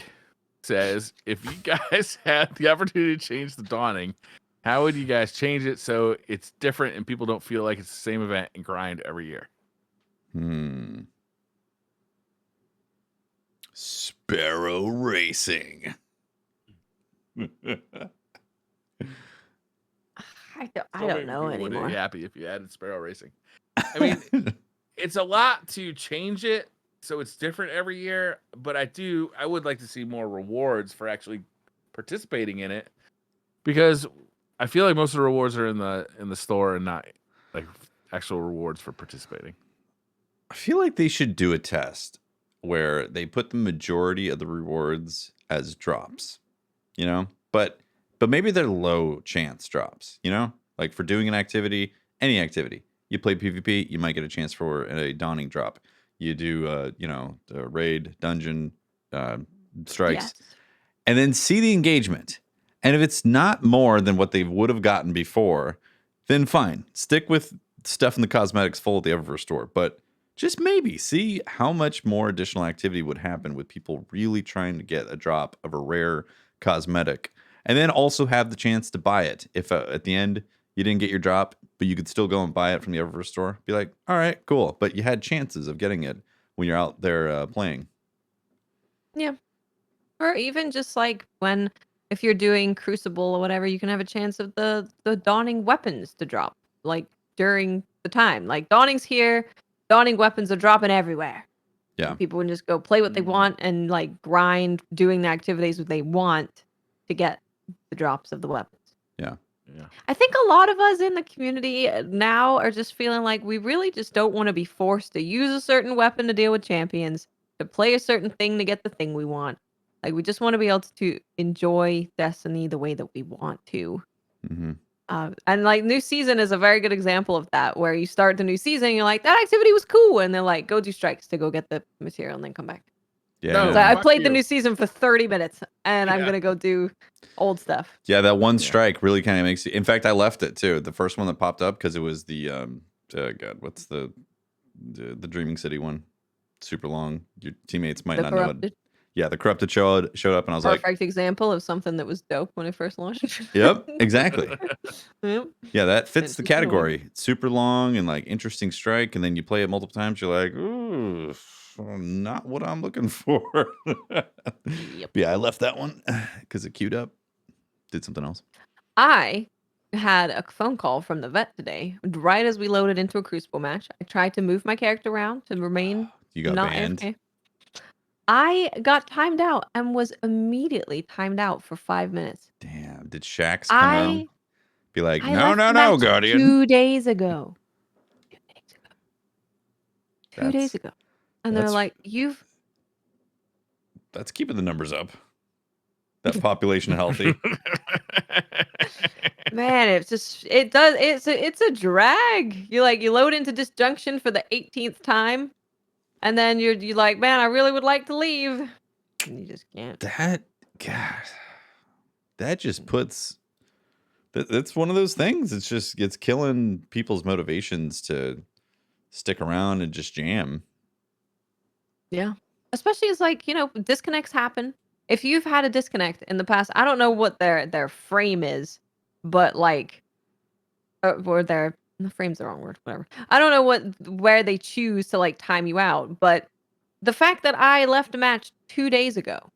says, if you guys had the opportunity to change the dawning, how would you guys change it so it's different and people don't feel like it's the same event and grind every year? Sparrow Racing. I don't know Would anymore. be happy if you added Sparrow Racing. I mean, it's a lot to change it so it's different every year, but I would like to see more rewards for actually participating in it, because I feel like most of the rewards are in the store and not like actual rewards for participating. I feel like they should do a test where they put the majority of the rewards as drops, you know, but maybe they're low chance drops, you know, like for doing an activity, any activity. You play PvP, you might get a chance for a dawning drop. You do, the raid, dungeon, strikes, Yes. and then see the engagement. And if it's not more than what they would have gotten before, then fine. Stick with stuff in the cosmetics full at the Eververse store. But just maybe see how much more additional activity would happen with people really trying to get a drop of a rare cosmetic. And then also have the chance to buy it. If at the end you didn't get your drop, but you could still go and buy it from the Eververse store, be like, all right, cool. But you had chances of getting it when you're out there playing. Yeah. Or even just like if you're doing Crucible or whatever, you can have a chance of the dawning weapons to drop like during the time. Like dawning's here, dawning weapons are dropping everywhere. Yeah. And people can just go play what they want and like grind doing the activities that they want to get the drops of the weapons. Yeah. I think a lot of us in the community now are just feeling like we really just don't want to be forced to use a certain weapon to deal with champions, to play a certain thing to get the thing we want. Like we just want to be able to enjoy Destiny the way that we want to. Mm-hmm. And like new season is a very good example of that, where you start the new season, you're like, that activity was cool, and they're like, go do strikes to go get the material and then come back. Yeah. No. So I fuck played the you. new season for 30 minutes, and I'm Yeah. gonna go do old stuff. Yeah, that one strike really kind of makes you. In fact, I left it too. The first one that popped up because it was the God, what's the Dreaming City one? Super long. Your teammates might The not know corrupted. it. Yeah, the corrupted showed up, and I was Perfect like, example of something that was dope when it first launched. "Yep, exactly." Yep. Yeah, that fits It's the just annoying. category. It's super long and like interesting strike, and then you play it multiple times. You're like, "Ooh, not what I'm looking for." Yep. Yeah, I left that one because it queued up. Did something else. I had a phone call from the vet today, right as we loaded into a Crucible match. I tried to move my character around to remain You got not banned. AFK. I got timed out and was immediately timed out for 5 minutes. Damn. Did Shax come around? Be like, I no, left no, the no, match Guardian. 2 days ago. 2 days That's- ago. And they're that's- like, That's keeping the numbers up. That population healthy. man, it's a drag. You load into disjunction for the 18th time, and then you're like, man, I really would like to leave. And you just can't. That just puts. That's one of those things. It's killing people's motivations to stick around and just jam. Yeah. Especially as disconnects happen. if you've had a disconnect in the past, I don't know what their frame is, but like, or their the frame's the wrong word, whatever. I don't know where they choose to like time you out, but the fact that I left a match 2 days ago,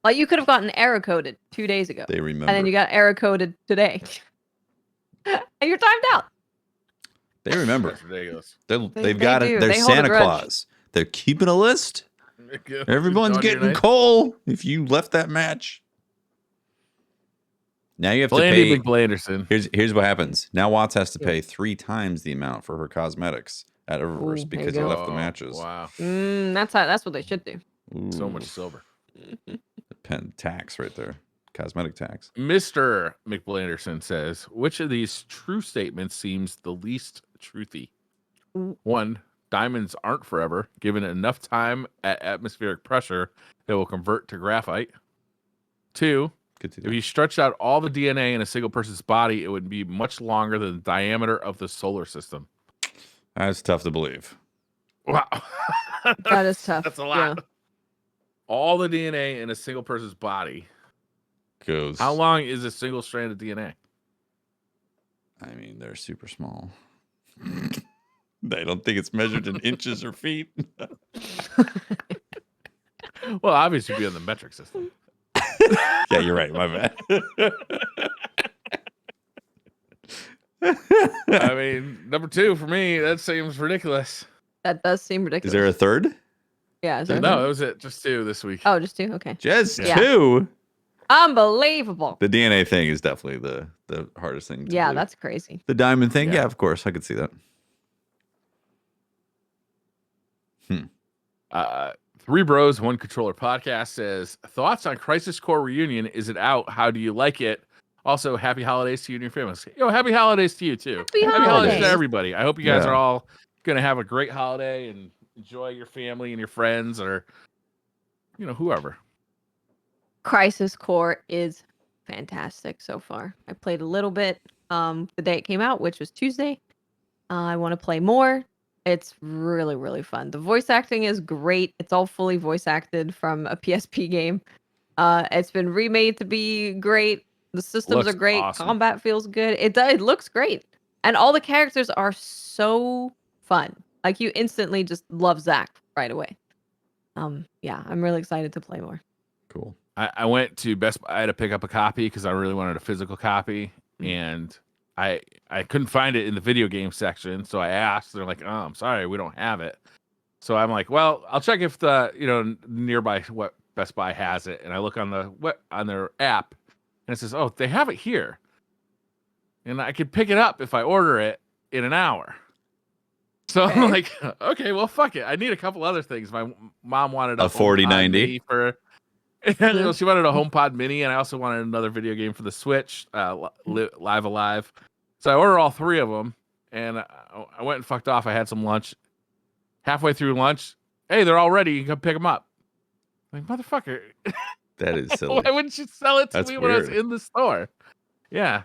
like you could have gotten error coded 2 days ago, They and remember. then you got error coded today, and you're timed out. They remember. That's ridiculous. They've got it. do. They're They hold a Santa grudge. Claus. They're keeping a list. Everyone's Naughty or getting nice. coal if you left that match. Now you have Blandy to pay. McBlanderson. Here's what happens. Now Watts has to pay 3 times the amount for her cosmetics at Eververse Ooh, there because you he go. left the matches. Wow. That's what they should do. So much Ooh, silver. tax right there. Cosmetic tax. Mr. McBlanderson says, which of these true statements seems the least truthy? Ooh. 1, diamonds aren't forever. Given enough time at atmospheric pressure, they will convert to graphite. 2, Good to if you stretched out all the DNA in a single person's body, it would be much longer than the diameter of the solar system. That's tough to believe. Wow. That is tough. That's a lot. Yeah. All the DNA in a single person's body. Goes. How long is a single strand of DNA? I mean, they're super small. I don't think it's measured in inches or feet. Well, obviously, it'd be on the metric system. Yeah, you're right. My bad. I mean, number 2 for me, that seems ridiculous. That does seem ridiculous. Is there a third? Yeah. Is there a No, third? that was it. Just 2 this week. Oh, just 2. Okay. Just Yeah. 2? Unbelievable. The DNA thing is definitely the hardest thing to Yeah, believe. that's crazy. The diamond thing, Yeah. yeah, of course. I could see that. 3 Bros, 1 Controller podcast says, thoughts on Crisis Core Reunion? Is it out? How do you like it? Also, happy holidays to you and your families. Happy holidays to you, too. Happy holidays holidays. to everybody. I hope you guys Yeah. are all going to have a great holiday and enjoy your family and your friends or, whoever. Crisis Core is fantastic so far. I played a little bit the day it came out, which was Tuesday. I want to play more. It's really, really fun. The voice acting is great. It's all fully voice acted from a PSP game. It's been remade to be great. The systems Looks are great. awesome. Combat feels good. It looks great. And all the characters are so fun. Like you instantly just love Zach right away. Yeah, I'm really excited to play more. Cool. I went to Best Buy to pick up a copy because I really wanted a physical copy, and I couldn't find it in the video game section, so I asked. They're like, "Oh, I'm sorry, we don't have it." So I'm like, "Well, I'll check if the nearby what Best Buy has it." And I look on their app, and it says, "Oh, they have it here," and I could pick it up if I order it in an hour. So Okay. I'm like, "Okay, well, fuck it. I need a couple other things." My mom wanted A 4090 for. She wanted a HomePod Mini, and I also wanted another video game for the Switch, Live Alive. So I ordered all 3 of them, and I went and fucked off. I had some lunch. Halfway through lunch, hey, they're all ready. You can come pick them up. I'm like, motherfucker. That is silly. Why wouldn't you sell it to That's me when I was weird. in the store? Yeah.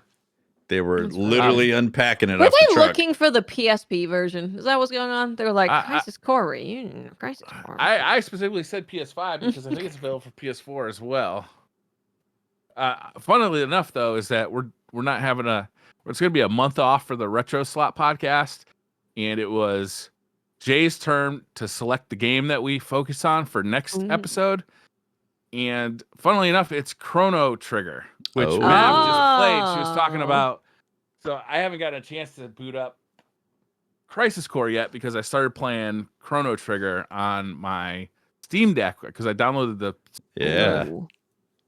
They were That's literally unpacking it Were off they the truck. looking for the PSP version? Is that what's going on? They were like, I- Crisis Core Reunion. Crisis Core. I specifically said PS5 because I think it's available for PS4 as well. Funnily enough, though, is that we're not having it's going to be a month off for the Retro Slot podcast, and it was Jay's turn to select the game that we focus on for next Ooh. episode. And funnily enough, it's Chrono Trigger, which Oh. Mav just played. She was talking Oh. about. So I haven't gotten a chance to boot up Crisis Core yet because I started playing Chrono Trigger on my Steam Deck because I downloaded the Yeah. Ooh,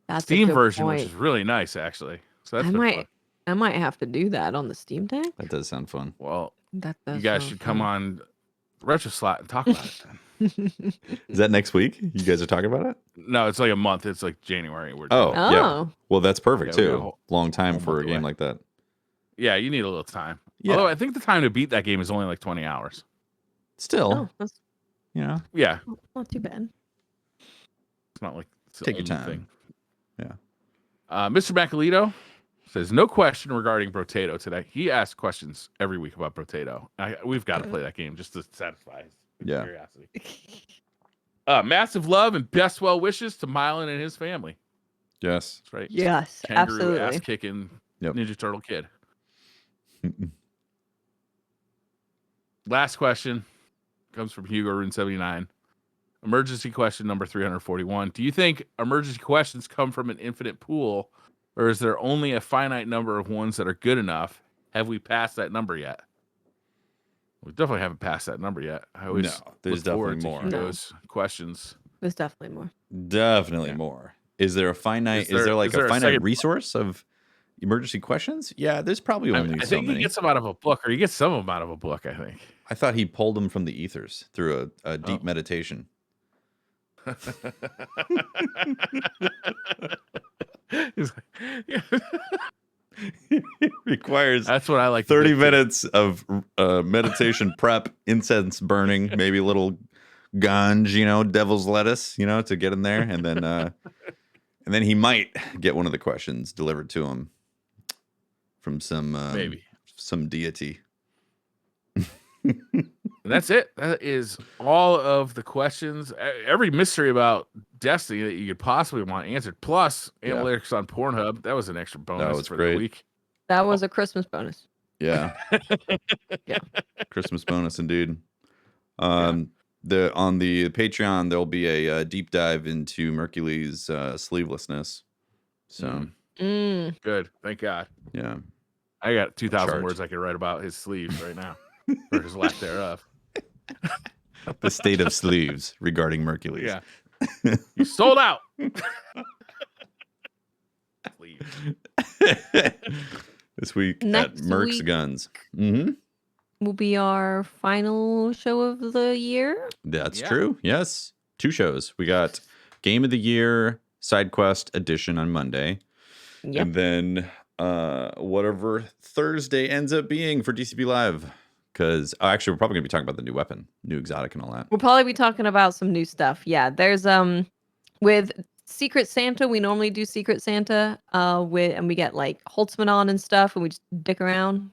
that's a Steam good version, point. which is really nice, actually. So that's I been might, fun. have to do that on the Steam Deck. That does sound fun. Well, That you does guys sound should come fun. on Retro Slot and talk about it then. Is that next week? You guys are talking about it? No, it's like a month. It's like January. We're Oh, doing it. yeah. Oh, Well, that's perfect Yeah, we got a too. whole- Long time whole for a month game away. like that. Yeah, you need a little time. Yeah. Although I think the time to beat that game is only like 20 hours. Still, oh, that's you know, Yeah, not too bad. it's not like it's the Take your only time. Yeah. Mr. Macalito says, no question regarding Brotato today. He asks questions every week about Brotato. We've got to play that game just to satisfy his Yeah. curiosity. Massive love and best well wishes to Mylan and his family. Yes. That's right. Yes, Kangaroo absolutely. ass kicking Ninja Turtle kid. Last question comes from Hugo Rune 79. Emergency question number 341. Do you think emergency questions come from an infinite pool, or is there only a finite number of ones that are good enough? Have we passed that number yet? We definitely haven't passed that number yet. I always there's look forward definitely more. to Hugo's questions. There's definitely more. Definitely more. Is there a finite? Is there like a finite resource of emergency questions? Yeah, there's probably only I so think many. he gets them out of a book, or he gets some of them out of a book, I think. I thought he pulled them from the ethers through a deep meditation. Requires that's what I like. 30 minutes of meditation prep, incense burning, maybe a little ganj, devil's lettuce, to get in there, and then he might get one of the questions delivered to him from some deity. That's it. That is all of the questions. Every mystery about Destiny that you could possibly want answered, plus analytics on PornHub. That was an extra bonus for the week. That was a Christmas bonus. Yeah. Yeah. Christmas bonus indeed. On the Patreon, there'll be a deep dive into Mercury's sleevelessness. So good. Thank God. Yeah. I got 2,000 words I could write about his sleeves right now, or his lack thereof. The state of sleeves regarding Mercury's. Yeah. You sold out. This week Next at Merc's week Guns. Will be our final show of the year. That's true. Yes. 2 shows. We got Game of the Year Side Quest Edition on Monday. Yep. And then whatever Thursday ends up being for DCP Live. Because actually, we're probably going to be talking about the new weapon, new exotic, and all that. We'll probably be talking about some new stuff. Yeah, there's with Secret Santa, we normally do Secret Santa and we get like Holtzman on and stuff, and we just dick around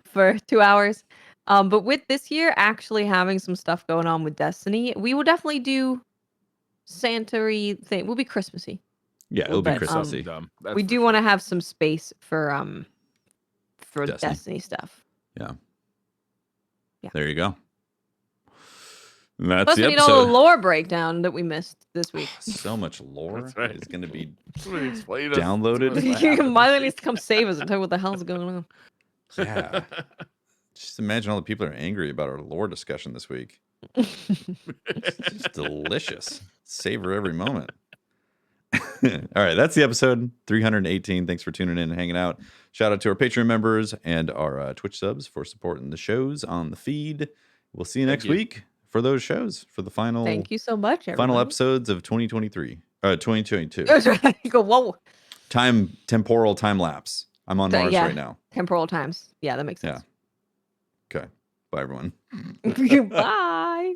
for 2 hours. But with this year actually having some stuff going on with Destiny, we will definitely do Santa-y thing. We'll be Christmassy. Yeah, it'll be Christmassy. We do want to have some space for Destiny stuff. Yeah. There you go. And that's plus, the we need episode. all the lore breakdown that we missed this week. So much lore is going to be downloaded. Mylan needs to come save us and tell you what the hell's going on. Yeah. Just imagine all the people that are angry about our lore discussion this week. It's just delicious. Savor every moment. All right, that's the episode 318. Thanks for tuning in and hanging out. Shout out to our Patreon members and our Twitch subs for supporting the shows on the feed. We'll see you next week for those shows for the final. Thank you so much. Everybody. Final episodes of 2022. Whoa. Temporal time lapse. I'm on Mars right now. Temporal times. Yeah, that makes sense. Yeah. Okay. Bye, everyone. Bye.